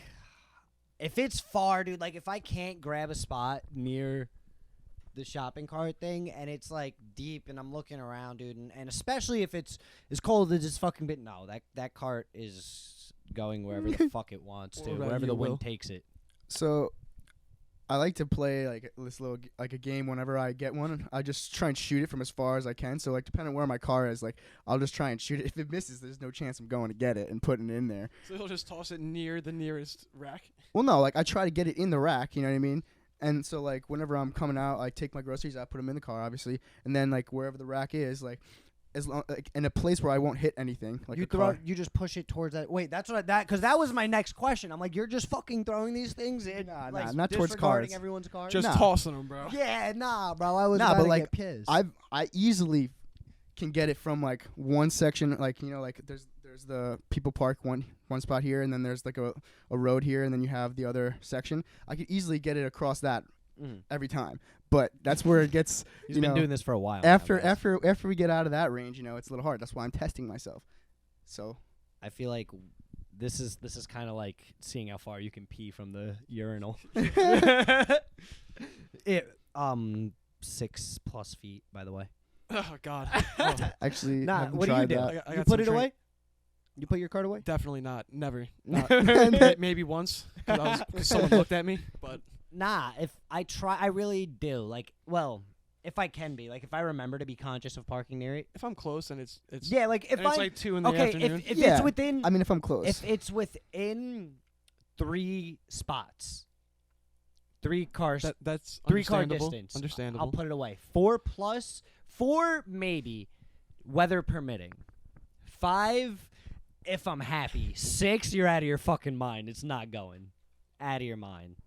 Speaker 2: if it's far, dude, like if I can't grab a spot near the shopping cart thing and it's like deep and I'm looking around, dude, and especially if it's as cold as it's fucking bit, no, that cart is going wherever the fuck it wants to,
Speaker 4: What about
Speaker 2: wherever
Speaker 4: you,
Speaker 2: the wind
Speaker 4: Will?
Speaker 2: takes it.
Speaker 3: So, I like to play like this little like a game whenever I get one. I just try and shoot it from as far as I can. So like depending on where my car is, like I'll just try and shoot it. If it misses, there's no chance I'm going to get it and putting it in there.
Speaker 4: So he'll just toss it near the nearest rack.
Speaker 3: Well, no, like I try to get it in the rack. You know what I mean? And so like whenever I'm coming out, I take my groceries, I put them in the car, obviously, and then like wherever the rack is, like as long like in a place where I won't hit anything, like a car.
Speaker 2: You just push it towards that. Wait, that's what because that was my next question. I'm like, you're just fucking throwing these things in,
Speaker 3: Nah,
Speaker 2: like,
Speaker 3: not towards
Speaker 2: disregarding
Speaker 3: cars.
Speaker 2: everyone's cars.
Speaker 4: Just
Speaker 3: Nah.
Speaker 4: tossing them, bro.
Speaker 2: Yeah, nah, bro. I was
Speaker 3: Nah,
Speaker 2: about
Speaker 3: but,
Speaker 2: to
Speaker 3: like,
Speaker 2: get pissed.
Speaker 3: I easily can get it from like one section, like like there's the people park one spot here, and then there's like a road here, and then you have the other section. I could easily get it across that every time, but that's where it gets.
Speaker 2: He's
Speaker 3: you
Speaker 2: been
Speaker 3: know,
Speaker 2: doing this for a while. now,
Speaker 3: after
Speaker 2: guys.
Speaker 3: we get out of that range, it's a little hard. That's why I'm testing myself. So
Speaker 2: I feel like this is kind of like seeing how far you can pee from the urinal. It 6+ feet, by the way.
Speaker 4: Oh God. Oh,
Speaker 3: actually,
Speaker 2: Nah,
Speaker 3: haven't
Speaker 2: what do you
Speaker 3: tried
Speaker 2: do?
Speaker 3: that.
Speaker 4: I
Speaker 2: You
Speaker 4: got
Speaker 2: put
Speaker 4: some
Speaker 2: it
Speaker 4: train-
Speaker 2: away? You put your card away?
Speaker 4: Definitely not. Never.
Speaker 2: Nah.
Speaker 4: Maybe once. 'Cause someone looked at me, but
Speaker 2: Nah, if I try, I really do. Like, well, if I can be, like, if I remember to be conscious of parking near it.
Speaker 4: if I'm close and it's
Speaker 2: Yeah, like if
Speaker 4: and it's
Speaker 2: I
Speaker 4: like 2 in the
Speaker 2: okay,
Speaker 4: afternoon.
Speaker 2: if
Speaker 3: Yeah.
Speaker 2: it's within
Speaker 3: I mean, if I'm close.
Speaker 2: if it's within 3 spots, 3 cars,
Speaker 4: That's
Speaker 2: 3 car
Speaker 4: understandable.
Speaker 2: distance,
Speaker 4: Understandable.
Speaker 2: I'll put it away. 4 maybe, weather permitting. 5 if I'm happy. 6 you're out of your fucking mind. It's not going. Out of your mind.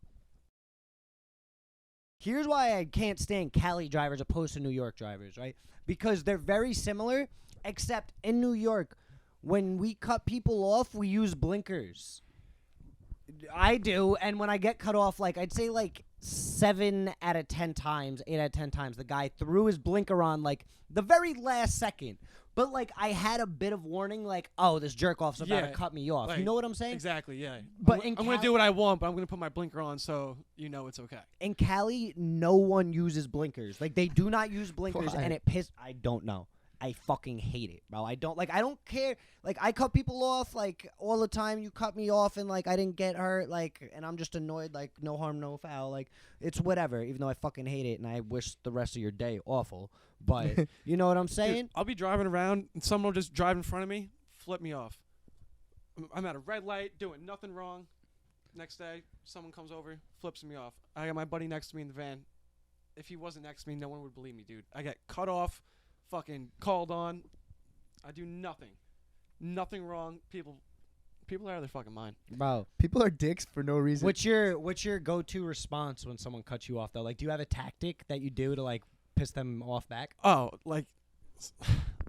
Speaker 2: Here's why I can't stand Cali drivers opposed to New York drivers, right? Because they're very similar, except in New York, when we cut people off, we use blinkers. I do, and when I get cut off, like I'd say like 7 out of 10 times, 8 out of 10 times, the guy threw his blinker on like the very last second. But like I had a bit of warning, like, oh, this jerk off's about to
Speaker 4: Yeah,
Speaker 2: cut me off.
Speaker 4: like,
Speaker 2: you know what I'm saying?
Speaker 4: Exactly, yeah.
Speaker 2: But
Speaker 4: I'm,
Speaker 2: in
Speaker 4: I'm going to
Speaker 2: Cali-
Speaker 4: do what I want, but I'm going to put my blinker on so you know it's okay.
Speaker 2: In Cali, no one uses blinkers. Like they do not use blinkers,
Speaker 3: Why?
Speaker 2: and it I don't know. I fucking hate it, bro. I don't care. Like I cut people off like all the time. You cut me off, and like I didn't get hurt. Like, and I'm just annoyed. Like no harm, no foul. Like it's whatever. Even though I fucking hate it, and I wish the rest of your day awful. But you know what I'm saying?
Speaker 4: Dude, I'll be driving around and someone will just drive in front of me, flip me off. I'm at a red light, doing nothing wrong. Next day, someone comes over, flips me off. I got my buddy next to me in the van. If he wasn't next to me, no one would believe me, dude. I get cut off, fucking called on. I do nothing. Nothing wrong. People are out of their fucking mind.
Speaker 2: Bro,
Speaker 3: People are dicks for no reason.
Speaker 2: what's your go-to response when someone cuts you off though? Like, do you have a tactic that you do to like piss them off back?
Speaker 4: Oh, like,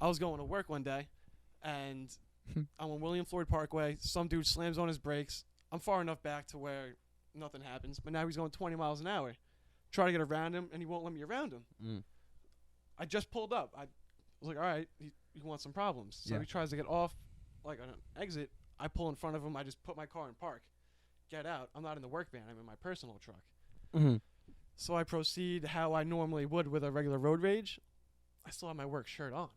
Speaker 4: I was going to work one day, and I'm on William Floyd Parkway. Some dude slams on his brakes. I'm far enough back to where nothing happens, but now he's going 20 miles an hour. Try to get around him, and he won't let me around him. I just pulled up. I was like, all right, he wants some problems. So he tries to get off, like on an exit. I pull in front of him. I just put my car in park. Get out. I'm not in the work van. I'm in my personal truck. So I proceed how I normally would with a regular road rage. I still have my work shirt on.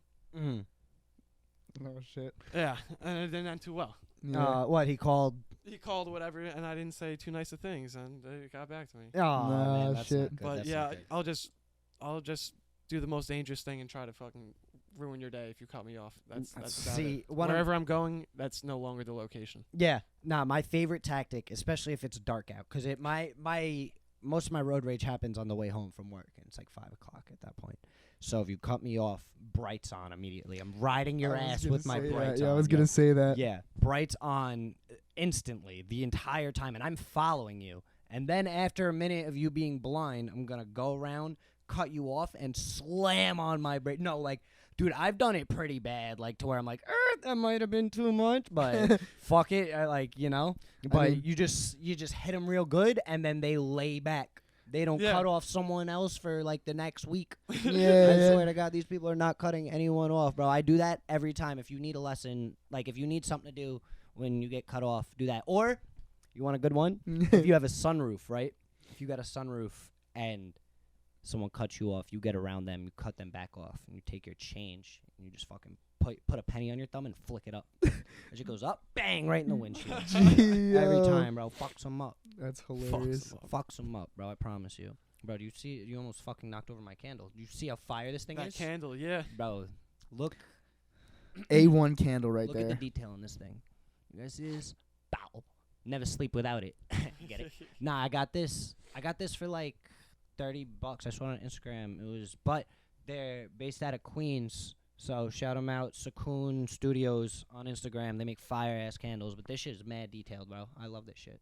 Speaker 3: Oh, shit.
Speaker 4: Yeah, and it didn't end too well.
Speaker 2: What he called?
Speaker 4: He called whatever, and I didn't say too nice of things, and it got back to me.
Speaker 2: Oh
Speaker 3: Nah,
Speaker 2: man, that's
Speaker 3: shit.
Speaker 2: not good.
Speaker 4: But
Speaker 2: That's
Speaker 4: yeah,
Speaker 2: not good.
Speaker 4: I'll just do the most dangerous thing and try to fucking ruin your day if you cut me off. That's about
Speaker 2: See,
Speaker 4: it.
Speaker 2: one of-
Speaker 4: Wherever I'm going, that's no longer the location.
Speaker 2: Yeah, my favorite tactic, especially if it's dark out, because most of my road rage happens on the way home from work, and it's like 5 o'clock at that point. So if you cut me off, brights on immediately. I'm riding your ass with my brights on.
Speaker 3: Yeah, I was gonna say that.
Speaker 2: Yeah, brights on instantly the entire time, and I'm following you. And then after a minute of you being blind, I'm gonna go around, cut you off, and slam on my brake. No, like, dude, I've done it pretty bad, like to where I'm like, that might have been too much, but fuck it, like, you know. But you just hit them real good, and then they lay back. They don't cut off someone else for like the next week. I swear to God, these people are not cutting anyone off, bro. I do that every time. If you need a lesson, like if you need something to do when you get cut off, do that. Or you want a good one? If you have a sunroof, right? If you got a sunroof and someone cuts you off, you get around them, you cut them back off, and you take your change, and you just fucking put a penny on your thumb and flick it up. As it goes up, bang, right in the windshield. Every time, bro. Fucks them up.
Speaker 3: That's hilarious.
Speaker 2: Fucks them up, bro. I promise you. Bro, do you see? You almost fucking knocked over my candle. Do you see how fire this thing
Speaker 4: That
Speaker 2: is?
Speaker 4: candle, yeah.
Speaker 2: Bro, look.
Speaker 3: A1 candle right
Speaker 2: Look
Speaker 3: there.
Speaker 2: at the detail in this thing. You guys see this? Bow. Never sleep without it. Get it? Nah, I got this. I got this for like $30. I saw it on Instagram. But they're based out of Queens. So shout them out, Sakoon Studios on Instagram. They make fire ass candles, but this shit is mad detailed, bro. I love this shit.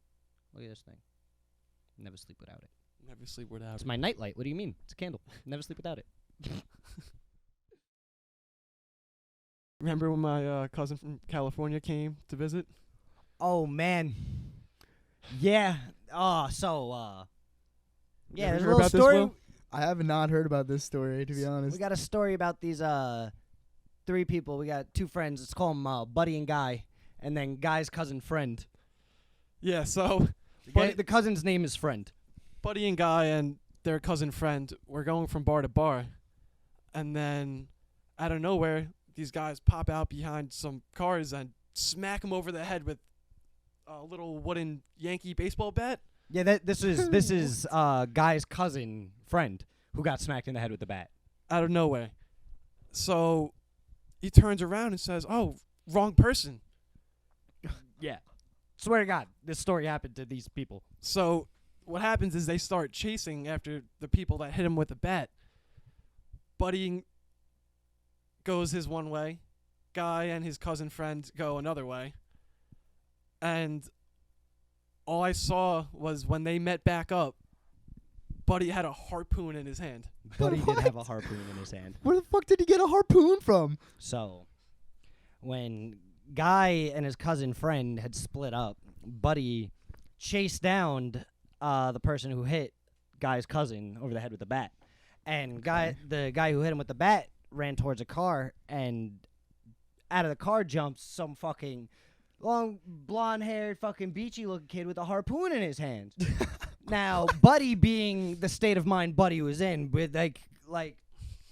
Speaker 2: Look at this thing. Never sleep without it.
Speaker 4: Never sleep without
Speaker 2: It's
Speaker 4: it.
Speaker 2: my nightlight. What do you mean? It's a candle. Never sleep without it.
Speaker 4: Remember when my cousin from California came to visit?
Speaker 2: Oh man. Yeah. Yeah,
Speaker 4: You ever
Speaker 2: there's a
Speaker 4: hear
Speaker 2: little
Speaker 4: about this,
Speaker 2: story.
Speaker 4: Will?
Speaker 3: I have not heard about this story, to be honest.
Speaker 2: We got a story about these 3 people. We got 2 friends. Let's call them Buddy and Guy, and then Guy's cousin Friend.
Speaker 4: Yeah, so
Speaker 2: The cousin's name is Friend.
Speaker 4: Buddy and Guy and their cousin Friend were going from bar to bar, and then out of nowhere, these guys pop out behind some cars and smack them over the head with a little wooden Yankee baseball bat.
Speaker 2: Yeah, this is Guy's cousin Friend who got smacked in the head with the bat.
Speaker 4: Out of nowhere. So he turns around and says, "Oh, wrong person."
Speaker 2: Yeah. Swear to God, this story happened to these people.
Speaker 4: So what happens is they start chasing after the people that hit him with the bat. Buddy goes his one way. Guy and his cousin Friend go another way. And all I saw was when they met back up, Buddy had a harpoon in his hand.
Speaker 2: Buddy did have a harpoon in his hand.
Speaker 3: Where the fuck did he get a harpoon from?
Speaker 2: So, when Guy and his cousin Friend had split up, Buddy chased down the person who hit Guy's cousin over the head with the bat. And the guy who hit him with the bat ran towards a car, and out of the car jumps some fucking long, blonde-haired, fucking beachy-looking kid with a harpoon in his hand. Now, Buddy, being the state of mind Buddy was in, with like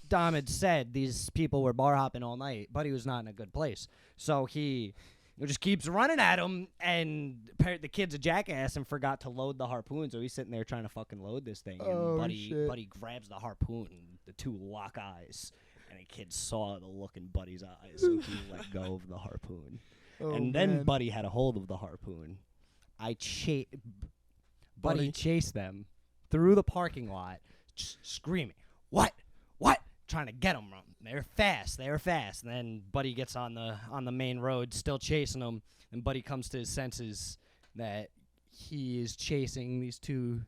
Speaker 2: Dom had said, these people were bar hopping all night. Buddy was not in a good place, so he just keeps running at him, and the kid's a jackass and forgot to load the harpoon, so he's sitting there trying to fucking load this thing, and
Speaker 3: Oh,
Speaker 2: Buddy
Speaker 3: shit.
Speaker 2: grabs the harpoon, and the 2 lock eyes, and the kid saw the look in Buddy's eyes, so he let go of the harpoon.
Speaker 3: Oh,
Speaker 2: And then
Speaker 3: man.
Speaker 2: Buddy had a hold of the harpoon. Buddy chased them through the parking lot, screaming, "What? What?" Trying to get them. They were fast. And then Buddy gets on the main road, still chasing them. And Buddy comes to his senses that he is chasing these 2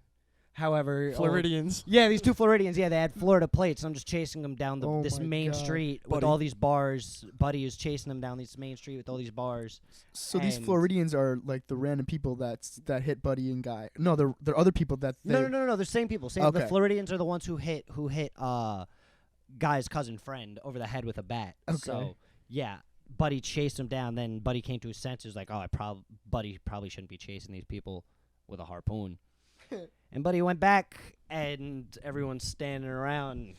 Speaker 2: however.
Speaker 4: Floridians.
Speaker 2: Yeah, these two Floridians. Yeah, they had Florida plates. I'm just chasing them down this
Speaker 3: my
Speaker 2: main
Speaker 3: God.
Speaker 2: street with
Speaker 4: Buddy.
Speaker 2: all these bars. Buddy is chasing them down this main street with all these bars.
Speaker 3: So these
Speaker 2: And-
Speaker 3: Floridians are like the random people that hit Buddy and Guy. No, they're other people that.
Speaker 2: No. They're the same people. The
Speaker 3: Okay.
Speaker 2: Floridians are the ones who hit Guy's cousin friend over the head with a bat.
Speaker 3: Okay.
Speaker 2: So yeah, Buddy chased him down. Then Buddy came to his senses, like, oh, Buddy probably shouldn't be chasing these people with a harpoon. And Buddy went back, and everyone's standing around.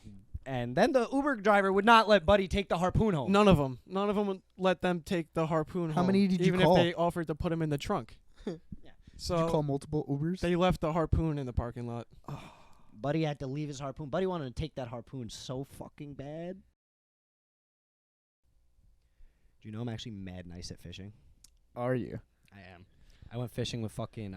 Speaker 2: And then the Uber driver would not let Buddy take the harpoon home.
Speaker 4: None of them would let them take the harpoon
Speaker 3: How
Speaker 4: home.
Speaker 3: many did you
Speaker 4: even
Speaker 3: call?
Speaker 4: if they offered to put him in the trunk. So
Speaker 3: Did you call multiple Ubers?
Speaker 4: they left the harpoon in the parking lot.
Speaker 2: Buddy had to leave his harpoon. Buddy wanted to take that harpoon so fucking bad. Do you know I'm actually mad nice at fishing?
Speaker 3: Are you?
Speaker 2: I am. I went fishing with fucking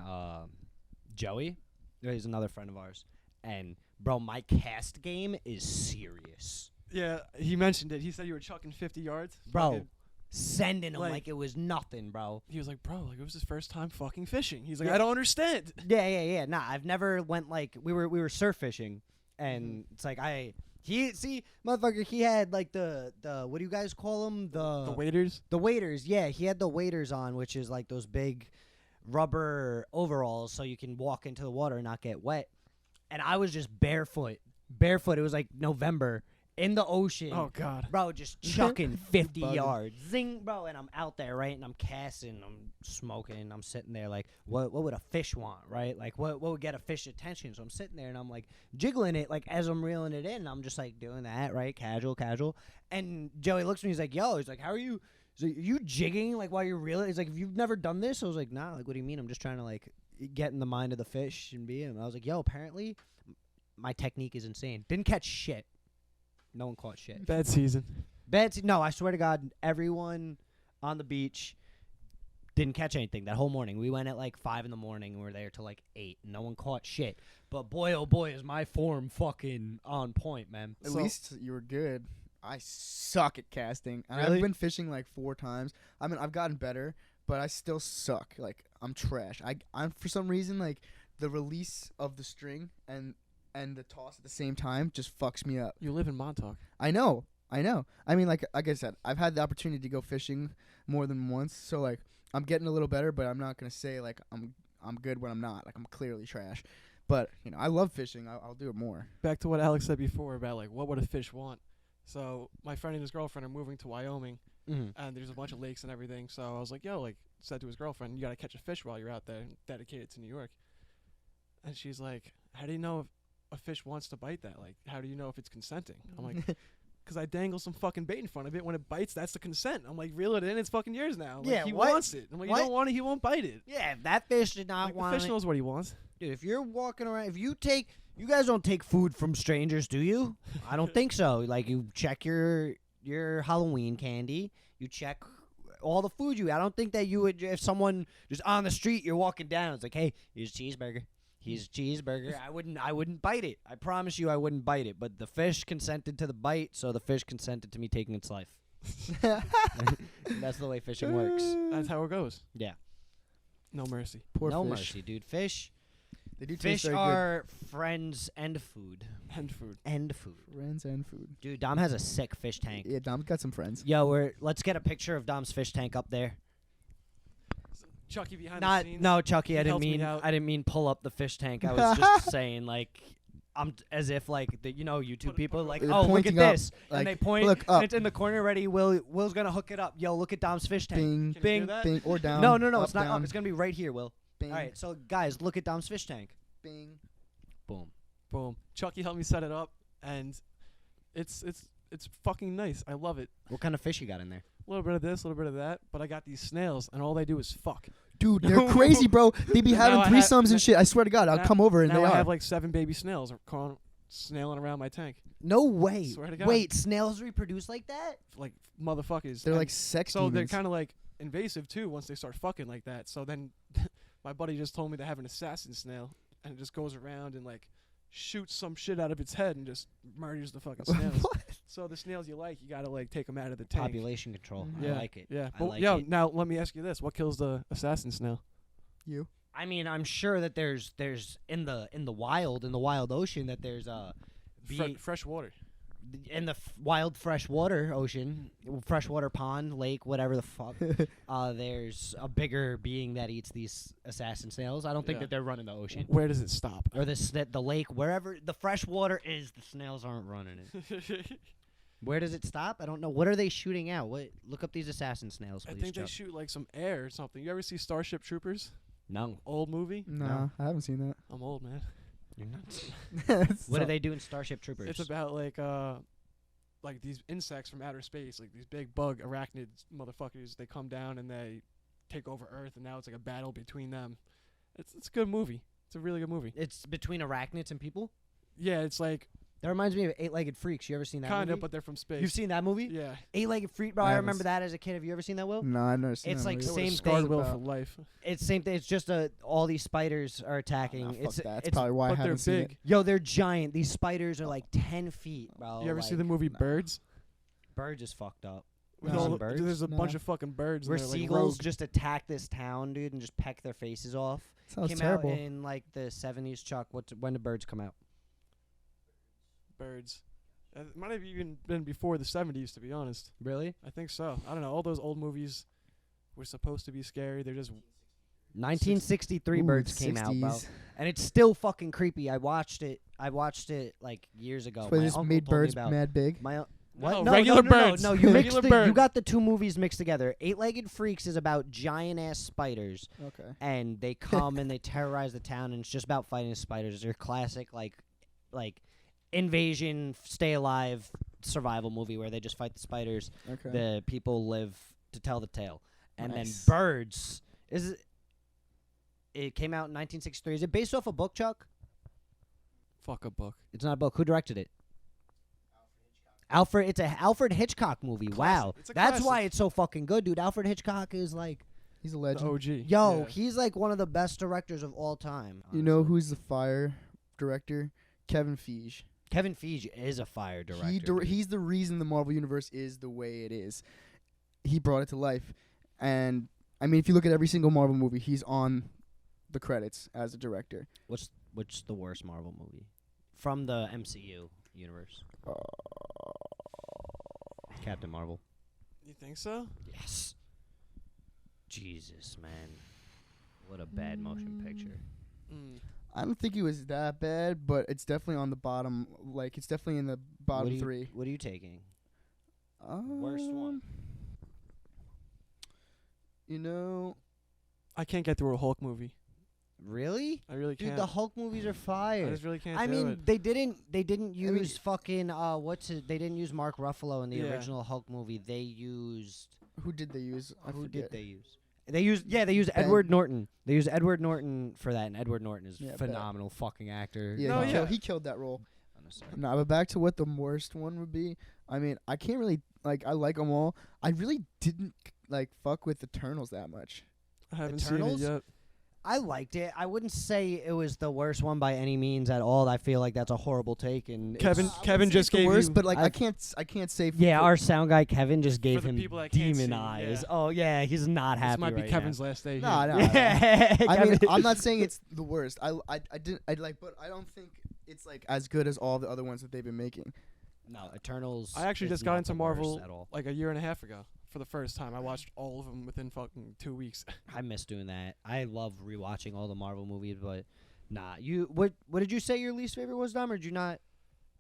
Speaker 2: Joey. He's another friend of ours. And, bro, my cast game is serious.
Speaker 4: Yeah, he mentioned it. He said you were chucking 50 yards.
Speaker 2: Bro,
Speaker 4: Fucking-
Speaker 2: sending him
Speaker 4: like-
Speaker 2: like it was nothing, bro.
Speaker 4: he was like, bro, like it was his first time fucking fishing. He's like,
Speaker 2: Yeah.
Speaker 4: I don't understand.
Speaker 2: Yeah. Nah, I've never went like we were surf fishing, and it's like motherfucker. He had like the what do you guys call them?
Speaker 4: The waiters.
Speaker 2: The waders. Yeah, he had the waders on, which is like those big rubber overalls, so you can walk into the water and not get wet. And I was just barefoot. It was like November in the ocean.
Speaker 4: Oh God.
Speaker 2: Bro, just chucking 50
Speaker 3: Bugging.
Speaker 2: yards. Zing, bro. And I'm out there, right? And I'm casting, I'm smoking, I'm sitting there like, what would a fish want, right? Like, what would get a fish attention? So I'm sitting there and I'm like jiggling it, like as I'm reeling it in. I'm just like doing that, right? Casual. And Joey looks at me, he's like, yo, he's like, how are you? He's like, are you jigging like while you're reeling? He's like, have you never done this? I was like, nah, like, what do you mean? I'm just trying to like get in the mind of the fish and be him. I was like, yo, apparently my technique is insane. Didn't catch shit. No one caught shit.
Speaker 4: Bad season.
Speaker 2: No, I swear to God, everyone on the beach didn't catch anything that whole morning. We went at like 5 in the morning and we were there till like 8. No one caught shit. But boy, oh boy, is my form fucking on point, man.
Speaker 3: At
Speaker 4: So-
Speaker 3: least you were good. I suck at casting. And
Speaker 2: Really?
Speaker 3: I've been fishing like 4 times. I mean, I've gotten better, but I still suck. Like, I'm trash. I'm for some reason, like, the release of the string and the toss at the same time just fucks me up.
Speaker 4: You live in Montauk.
Speaker 3: I know. I mean, like I said, I've had the opportunity to go fishing more than once, so like I'm getting a little better, but I'm not gonna say like I'm good when I'm not. Like, I'm clearly trash. But you know, I love fishing. I'll do it more.
Speaker 4: Back to what Alex said before about like what would a fish want. So my friend and his girlfriend are moving to Wyoming,
Speaker 2: Mm-hmm.
Speaker 4: and there's a bunch of lakes and everything. So I was like, yo, like said to his girlfriend, you gotta catch a fish while you're out there, and dedicate it to New York. And she's like, how do you know if a fish wants to bite that? Like, how do you know if it's consenting? I'm like, because I dangle some fucking bait in front of it. When it bites, that's the consent. I'm like, reel it in. It's fucking yours now. Like,
Speaker 2: Yeah,
Speaker 4: he
Speaker 2: what?
Speaker 4: wants it. I'm like, you
Speaker 2: What?
Speaker 4: don't want it. He won't bite it.
Speaker 2: Yeah, if that fish did not
Speaker 4: Like, the
Speaker 2: want
Speaker 4: fish
Speaker 2: it.
Speaker 4: knows what he wants.
Speaker 2: Dude, if you're walking around, you guys don't take food from strangers, do you? I don't think so. Like, you check your Halloween candy. You check all the food I don't think that you would, if someone just on the street, you're walking down, it's like, hey, here's a cheeseburger. I wouldn't bite it. I promise you I wouldn't bite it. But the fish consented to the bite, so the fish consented to me taking its life. That's the way fishing works.
Speaker 4: That's how it goes.
Speaker 2: Yeah.
Speaker 4: No mercy.
Speaker 3: Poor
Speaker 2: No
Speaker 3: fish.
Speaker 2: mercy, dude. Fish
Speaker 3: They do taste very
Speaker 2: are friends and food.
Speaker 4: And food.
Speaker 2: And food.
Speaker 3: good. Friends and food.
Speaker 2: Dude, Dom has a sick fish tank.
Speaker 3: Yeah, Dom's got some friends.
Speaker 2: Yo, let's get a picture of Dom's fish tank up there.
Speaker 4: Chucky behind the scenes.
Speaker 2: No, Chucky,
Speaker 4: He
Speaker 2: I didn't
Speaker 4: helps me
Speaker 2: mean
Speaker 4: out.
Speaker 2: pull up the fish tank. I was just saying like as if like the YouTube
Speaker 4: Put it
Speaker 2: people
Speaker 4: up.
Speaker 2: like,
Speaker 3: They're
Speaker 2: oh, look at
Speaker 3: pointing up,
Speaker 2: this.
Speaker 3: like,
Speaker 2: and they point
Speaker 3: look
Speaker 2: and
Speaker 3: up.
Speaker 2: it's in the corner ready. Will's going to hook it up. Yo, look at Dom's fish tank.
Speaker 3: Bing,
Speaker 4: Can you
Speaker 2: Bing,
Speaker 4: do that?
Speaker 3: bing, or down.
Speaker 2: No,
Speaker 3: up,
Speaker 2: it's not
Speaker 3: down,
Speaker 2: up. It's going to be right here, Will.
Speaker 3: Bing,
Speaker 2: All right, so guys, look at Dom's fish tank.
Speaker 3: bing.
Speaker 2: Boom.
Speaker 4: Boom. Chucky helped me set it up, and it's fucking nice. I love it.
Speaker 2: What kind of fish you got in there?
Speaker 4: A little bit of this, a little bit of that, but I got these snails, and all they do is fuck.
Speaker 3: Dude, they're crazy, bro. They be having
Speaker 4: Now I
Speaker 3: threesomes
Speaker 4: have-
Speaker 3: and shit. I swear to God, I'll
Speaker 4: now-
Speaker 3: come over and
Speaker 4: Now
Speaker 3: they
Speaker 4: I
Speaker 3: are.
Speaker 4: have like 7 baby snails snailing around my tank,
Speaker 2: No way.
Speaker 4: Swear to God.
Speaker 2: Wait, snails reproduce like that?
Speaker 4: like motherfuckers.
Speaker 3: They're
Speaker 4: And
Speaker 3: like sex
Speaker 4: so they're
Speaker 3: demons.
Speaker 4: kind of like invasive too once they start fucking like that. So then my buddy just told me they have an assassin snail, and it just goes around and like shoots some shit out of its head and just murders the fucking snails.
Speaker 3: What?
Speaker 4: So the snails you like, you gotta like take them out of the tank.
Speaker 2: Population control.
Speaker 3: Mhm.
Speaker 2: I
Speaker 4: Yeah,
Speaker 2: like it.
Speaker 4: Yeah.
Speaker 2: I
Speaker 4: But
Speaker 2: like
Speaker 4: yo,
Speaker 2: it.
Speaker 4: now let me ask you this: what kills the assassin snail?
Speaker 3: You.
Speaker 2: I mean, I'm sure that there's in the wild ocean that there's
Speaker 4: Fresh water.
Speaker 2: in the wild freshwater ocean, freshwater pond, lake, whatever the fuck. There's a bigger being that eats these assassin snails. I don't think
Speaker 4: Yeah.
Speaker 2: that they're running the ocean
Speaker 4: Where does it stop?
Speaker 2: or the lake, wherever the fresh water is. The snails aren't running it. Where does it stop? I don't know. What are they shooting out? What? Look up these assassin snails,
Speaker 4: I
Speaker 2: please.
Speaker 4: think
Speaker 2: Chuck.
Speaker 4: they shoot like some air or something. You ever see Starship Troopers?
Speaker 2: No.
Speaker 4: Old movie?
Speaker 3: Nah, I haven't seen that.
Speaker 4: I'm old, man.
Speaker 2: You're nuts.
Speaker 3: It's
Speaker 2: What do
Speaker 3: not-
Speaker 2: they do in Starship Troopers?
Speaker 4: It's about like these insects from outer space, like these big bug arachnid motherfuckers. They come down and they take over Earth, and now it's like a battle between them. It's a good movie. It's a really good movie.
Speaker 2: It's between arachnids and people.
Speaker 4: Yeah, it's like
Speaker 2: That reminds me of Eight-Legged Freaks. You ever seen that
Speaker 4: kind
Speaker 2: movie?
Speaker 4: of, but they're from space.
Speaker 2: You've seen that movie?
Speaker 4: Yeah.
Speaker 2: Eight-Legged Freak, bro.
Speaker 3: I
Speaker 2: I
Speaker 3: haven't
Speaker 2: remember that as a kid. Have you ever seen that, Will?
Speaker 3: No, I've never seen
Speaker 2: It's
Speaker 3: that
Speaker 2: like
Speaker 3: movie.
Speaker 4: They
Speaker 2: same
Speaker 4: would've scarred
Speaker 2: thing
Speaker 4: Will
Speaker 3: about-
Speaker 4: for life.
Speaker 2: It's same thing. It's just all these spiders are attacking.
Speaker 3: Nah, fuck
Speaker 2: it's
Speaker 3: that. That's
Speaker 2: it's
Speaker 3: probably why I
Speaker 4: But they're
Speaker 3: haven't seen it.
Speaker 4: big.
Speaker 2: yo, they're giant. These spiders are like 10 feet, bro.
Speaker 4: You ever see
Speaker 2: like,
Speaker 4: the movie
Speaker 3: nah.
Speaker 4: Birds?
Speaker 2: Birds is fucked up.
Speaker 4: With
Speaker 3: No.
Speaker 4: all
Speaker 2: Seen
Speaker 4: the-
Speaker 2: Birds?
Speaker 4: There's a
Speaker 3: Nah.
Speaker 4: bunch of fucking birds.
Speaker 2: Where
Speaker 4: and they're, like,
Speaker 2: seagulls
Speaker 4: rogue.
Speaker 2: just attack this town, dude, and just peck their faces off.
Speaker 3: Sounds
Speaker 2: Came
Speaker 3: terrible.
Speaker 2: out in like the 70s, Chuck. When did Birds come out?
Speaker 4: Birds. It might have even been before the 70s, to be honest.
Speaker 2: Really?
Speaker 4: I think so. I don't know. All those old movies were supposed to be scary. They're just
Speaker 2: 1963
Speaker 3: Ooh,
Speaker 2: Birds came out, bro.
Speaker 3: 60s.
Speaker 2: And it's still fucking creepy. I watched it like years ago.
Speaker 3: So
Speaker 2: My
Speaker 3: they just
Speaker 2: uncle
Speaker 3: made
Speaker 2: told me
Speaker 3: birds
Speaker 2: about
Speaker 3: mad big.
Speaker 2: my
Speaker 4: No,
Speaker 2: what?
Speaker 4: regular
Speaker 2: no,
Speaker 4: birds.
Speaker 2: No, you mixed
Speaker 4: Regular
Speaker 2: you
Speaker 4: birds.
Speaker 2: got the two movies mixed together. Eight-Legged Freaks is about giant ass spiders,
Speaker 3: Okay.
Speaker 2: and they come and they terrorize the town, and it's just about fighting spiders. It's your classic like invasion, stay alive survival movie where they just fight the spiders.
Speaker 3: Okay.
Speaker 2: The people live to tell the tale, and
Speaker 3: Nice.
Speaker 2: then Birds it came out in 1963. Is it based off a book, Chuck?
Speaker 4: fuck a book.
Speaker 2: It's not a book. Who directed it? Alfred. It's a Alfred Hitchcock movie. Wow,
Speaker 4: It's a
Speaker 2: that's why
Speaker 4: classic.
Speaker 2: it's so fucking good, dude. Alfred Hitchcock is like,
Speaker 3: He's a
Speaker 4: The
Speaker 3: legend.
Speaker 4: OG.
Speaker 2: yo,
Speaker 4: Yeah.
Speaker 2: he's like one of the best directors of all time.
Speaker 3: You know
Speaker 2: honestly.
Speaker 3: who's the fire director? Kevin Feige.
Speaker 2: Kevin Feige is a fire director. dude.
Speaker 3: He's the reason the Marvel Universe is the way it is. He brought it to life. And, I mean, if you look at every single Marvel movie, he's on the credits as a director.
Speaker 2: What's the worst Marvel movie from the MCU universe? Captain Marvel.
Speaker 4: You think so?
Speaker 2: Yes. Jesus, man. What a bad motion picture.
Speaker 4: Mm.
Speaker 3: I don't think it was that bad, but it's definitely on the bottom. Like, it's definitely in the bottom three.
Speaker 2: What are you taking? Worst one.
Speaker 3: You know,
Speaker 4: I can't get through a Hulk movie.
Speaker 2: Really?
Speaker 4: I really
Speaker 2: Dude,
Speaker 4: can't.
Speaker 2: the Hulk movies are
Speaker 4: I
Speaker 2: fire.
Speaker 4: just really can't
Speaker 2: I
Speaker 4: do
Speaker 2: mean,
Speaker 4: it.
Speaker 2: they didn't use
Speaker 3: mean-
Speaker 2: fucking they didn't use Mark Ruffalo in the
Speaker 4: Yeah.
Speaker 2: original Hulk movie. They used
Speaker 3: who did they use? I
Speaker 2: who
Speaker 3: forget.
Speaker 2: did they use? They used
Speaker 3: Ben-
Speaker 2: Edward Norton. They used Edward Norton for that, and Edward Norton is
Speaker 3: Yeah, Ben.
Speaker 2: phenomenal fucking actor.
Speaker 3: Yeah,
Speaker 4: No,
Speaker 3: he,
Speaker 4: yeah.
Speaker 3: he killed that role.
Speaker 2: Honestly.
Speaker 3: No, but back to what the worst one would be. I mean, I can't really I like them all. I really didn't fuck with Eternals that much.
Speaker 4: I haven't
Speaker 2: Eternals?
Speaker 4: seen it yet.
Speaker 2: I liked it. I wouldn't say it was the worst one by any means at all. I feel like that's a horrible take. And
Speaker 4: Kevin-
Speaker 2: it's-
Speaker 4: Kevin just
Speaker 3: the
Speaker 4: gave
Speaker 3: worst,
Speaker 4: you-
Speaker 3: but like I
Speaker 2: I've-
Speaker 3: can't say.
Speaker 2: yeah, our sound guy Kevin just gave
Speaker 4: the
Speaker 2: him
Speaker 4: people that can't
Speaker 2: demon
Speaker 4: see,
Speaker 2: eyes.
Speaker 4: yeah.
Speaker 2: Oh yeah, he's not happy.
Speaker 4: This might be
Speaker 2: right
Speaker 4: Kevin's last day.
Speaker 3: No,
Speaker 4: here.
Speaker 3: no.
Speaker 2: Yeah,
Speaker 3: I mean,
Speaker 2: Kevin-
Speaker 3: I'm not saying it's the worst. I didn't, but I don't think it's like as good as all the other ones that they've been making.
Speaker 2: No, Eternals.
Speaker 4: I actually
Speaker 2: is
Speaker 4: just got
Speaker 2: not
Speaker 4: into
Speaker 2: the worst
Speaker 4: Marvel
Speaker 2: at all.
Speaker 4: like a year and a half ago for the first time. I watched all of them within fucking 2 weeks.
Speaker 2: I miss doing that. I love rewatching all the Marvel movies, but nah. What did you say your least favorite was, Dom, or did you not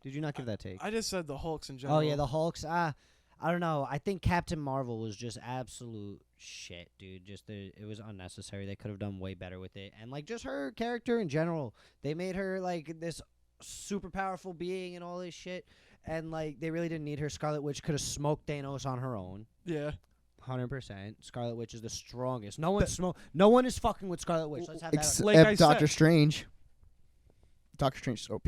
Speaker 2: give that take?
Speaker 4: I just said the Hulks in general.
Speaker 2: Oh yeah, the Hulks. I don't know. I think Captain Marvel was just absolute shit, dude. It was unnecessary. They could have done way better with it. And like just her character in general, they made her like this super powerful being and all this shit. And like they really didn't need her. Scarlet Witch could have smoked Thanos on her own.
Speaker 4: Yeah.
Speaker 2: 100%. Scarlet Witch is the strongest. No one is fucking with Scarlet Witch. Let's have that.
Speaker 3: Except
Speaker 4: Like I
Speaker 3: Doctor
Speaker 4: said-
Speaker 3: Strange. Doctor Strange is OP.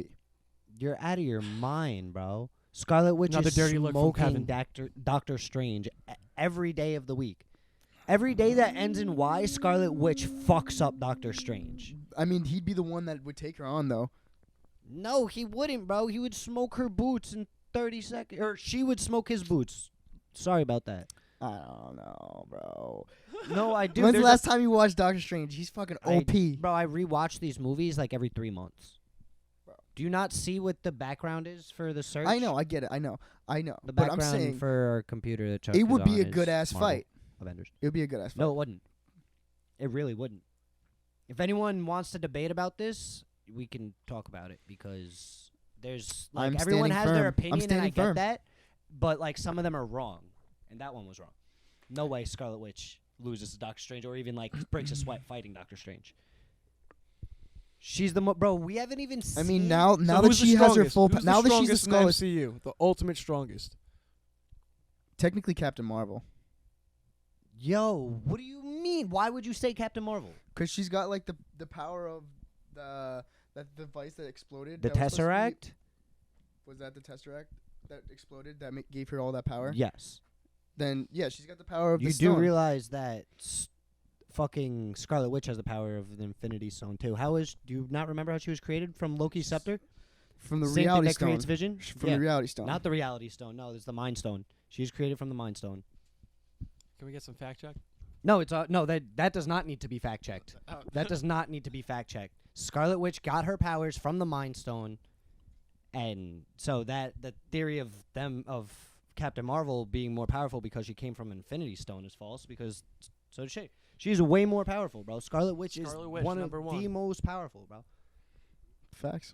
Speaker 2: You're out of your mind, bro. Scarlet Witch
Speaker 4: Another
Speaker 2: is
Speaker 4: dirty look from
Speaker 2: smoking
Speaker 4: Kevin.
Speaker 2: Doctor Strange every day of the week. Every day that ends in Y, Scarlet Witch fucks up Doctor Strange.
Speaker 3: I mean, he'd be the one that would take her on, though.
Speaker 2: No, he wouldn't, bro. He would smoke her boots in 30 seconds. Or she would smoke his boots. Sorry about that.
Speaker 3: I don't know, bro.
Speaker 2: No, I do.
Speaker 3: When's the
Speaker 2: There's
Speaker 3: last time you watched Doctor Strange? He's fucking OP.
Speaker 2: Bro, I rewatch these movies like every 3 months.
Speaker 3: Bro.
Speaker 2: Do you not see what the background is for the search?
Speaker 3: I know, I get it, I know.
Speaker 2: The
Speaker 3: But
Speaker 2: background
Speaker 3: I'm saying
Speaker 2: for our computer that Chuck
Speaker 3: it
Speaker 2: is
Speaker 3: would be
Speaker 2: on
Speaker 3: a
Speaker 2: is
Speaker 3: good ass
Speaker 2: Marvel
Speaker 3: fight.
Speaker 2: Avengers.
Speaker 3: It would be a good ass fight.
Speaker 2: No, it wouldn't. It really wouldn't. If anyone wants to debate about this, we can talk about it because there's
Speaker 3: I'm
Speaker 2: everyone
Speaker 3: standing
Speaker 2: has their
Speaker 3: firm. I'm
Speaker 2: opinion and I
Speaker 3: standing
Speaker 2: get
Speaker 3: firm.
Speaker 2: that, but like some of them are wrong, and that one was wrong. No way Scarlet Witch loses to Doctor Strange or even like breaks a sweat fighting Doctor Strange. She's the bro. We haven't even seen.
Speaker 3: I mean, now
Speaker 4: So
Speaker 3: that
Speaker 4: who's
Speaker 3: she
Speaker 4: the
Speaker 3: has her
Speaker 4: strongest?
Speaker 3: full,
Speaker 4: Who's
Speaker 3: now
Speaker 4: the
Speaker 3: that she's the
Speaker 4: strongest in the
Speaker 3: Scarlet,
Speaker 4: MCU, the ultimate strongest.
Speaker 3: technically Captain Marvel,
Speaker 2: Yo, what do you mean? Why would you say Captain Marvel?
Speaker 3: because she's got like the power of that device that exploded.
Speaker 2: The
Speaker 3: that was supposed to be-
Speaker 2: Tesseract?
Speaker 3: Was that the Tesseract that exploded that gave her all that power?
Speaker 2: Yes.
Speaker 3: Then yeah, she's got the power of
Speaker 2: You
Speaker 3: the
Speaker 2: do
Speaker 3: stone.
Speaker 2: realize that fucking Scarlet Witch has the power of the Infinity Stone too. Do you not remember how she was created from Loki's scepter?
Speaker 3: from the
Speaker 2: Same
Speaker 3: reality
Speaker 2: thing that
Speaker 3: stone.
Speaker 2: creates vision.
Speaker 3: From
Speaker 2: Yeah.
Speaker 3: the reality stone.
Speaker 2: Not the Reality Stone. No, there's the Mind Stone. She was created from the Mind Stone.
Speaker 4: Can we get some fact check?
Speaker 2: No, it's no that does not need to be fact checked.
Speaker 4: Oh.
Speaker 2: That does not need to be fact checked. Scarlet Witch got her powers from the Mind Stone, and so that the theory of Captain Marvel being more powerful because she came from Infinity Stone is false. Because so did she. She's way more powerful, bro. Scarlet Witch is
Speaker 4: Scarlet Witch,
Speaker 2: one of
Speaker 4: number one.
Speaker 2: the most powerful, bro.
Speaker 3: Facts.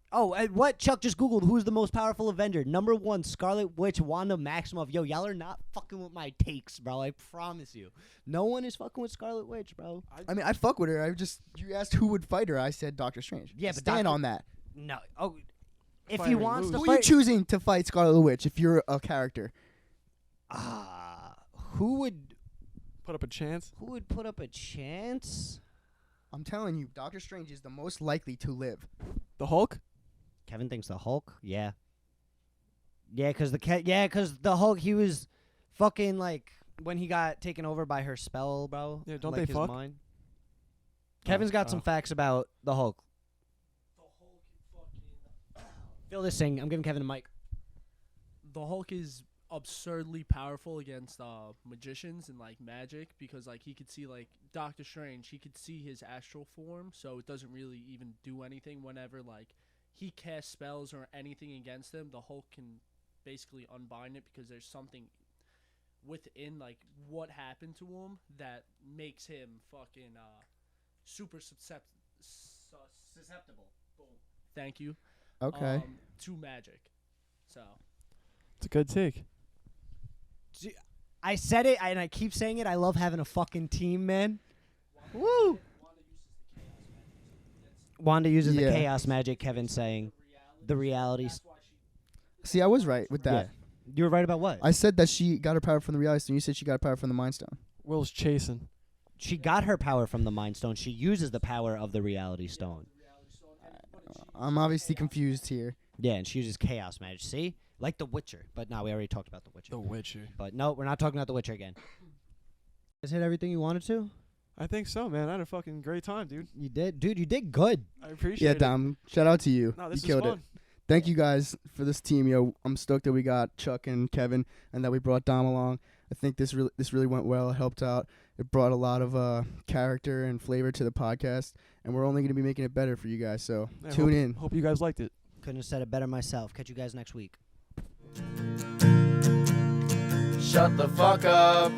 Speaker 2: Oh, and what Chuck just Googled? Who's the most powerful Avenger? Number 1, Scarlet Witch, Wanda Maximoff. Yo, y'all are not fucking with my takes, bro. I promise you. No one is fucking with Scarlet Witch, bro.
Speaker 3: I mean, I fuck with her. You asked who would fight her. I said Doctor Strange.
Speaker 2: Yeah,
Speaker 3: I
Speaker 2: but
Speaker 3: stand
Speaker 2: Doctor-
Speaker 3: on that.
Speaker 2: No. Oh, if
Speaker 4: Fight
Speaker 2: he
Speaker 4: or
Speaker 2: wants
Speaker 4: lose.
Speaker 2: to
Speaker 3: Who are you
Speaker 2: fight,
Speaker 3: choosing to fight Scarlet Witch if you're a character?
Speaker 2: who would
Speaker 4: Put up a chance.
Speaker 2: put up a chance?
Speaker 3: I'm telling you, Doctor Strange is the most likely to live.
Speaker 4: The Hulk.
Speaker 2: Kevin thinks the Hulk. Yeah. Yeah, because the Hulk, he was fucking like when he got taken over by her spell, bro.
Speaker 4: Yeah, don't
Speaker 2: like
Speaker 4: they
Speaker 2: his
Speaker 4: fuck?
Speaker 2: mind. Kevin's got some
Speaker 4: oh.
Speaker 2: facts about the Hulk. Feel this thing. I'm giving Kevin a mic.
Speaker 1: The Hulk is absurdly powerful against magicians and like magic because like he could see like Doctor Strange, he could see his astral form, so it doesn't really even do anything whenever like he casts spells or anything against him. The Hulk can basically unbind it because there's something within like what happened to him that makes him fucking super susceptible. Boom. Thank you.
Speaker 3: Okay.
Speaker 1: To magic. So
Speaker 4: It's a good take.
Speaker 2: I said it, and I keep saying it. I love having a fucking team, man. Woo! Wanda uses
Speaker 3: Yeah.
Speaker 2: the chaos magic. Kevin's saying the realities.
Speaker 3: See, I was right with that.
Speaker 2: You were right about what?
Speaker 3: I said that she got her power from the reality stone. You said she got her power from the Mind Stone.
Speaker 4: Will's chasing.
Speaker 2: She got her power from the Mind Stone. She uses the power of the Reality Stone.
Speaker 3: I'm obviously confused here.
Speaker 2: Yeah, and she uses chaos magic. See? Like The Witcher. But no, we already talked about The Witcher.
Speaker 4: The Witcher.
Speaker 2: But no, we're not talking about The Witcher again. Is it everything you wanted to?
Speaker 4: I think so, man. I had a fucking great time, dude.
Speaker 2: You did? Dude, you did good.
Speaker 4: I appreciate
Speaker 3: Yeah,
Speaker 4: it.
Speaker 3: Dom. Shout out to you.
Speaker 4: No,
Speaker 3: You
Speaker 4: this is
Speaker 3: killed
Speaker 4: fun.
Speaker 3: it. Thank you guys for this team, yo. I'm stoked that we got Chuck and Kevin, and that we brought Dom along. I think this really went well. It helped out. It brought a lot of character and flavor to the podcast, and we're only going to be making it better for you guys. So
Speaker 4: Yeah,
Speaker 3: tune in.
Speaker 4: Hope you guys liked it.
Speaker 2: Couldn't have said it better myself. Catch you guys next week.
Speaker 3: Shut the fuck up.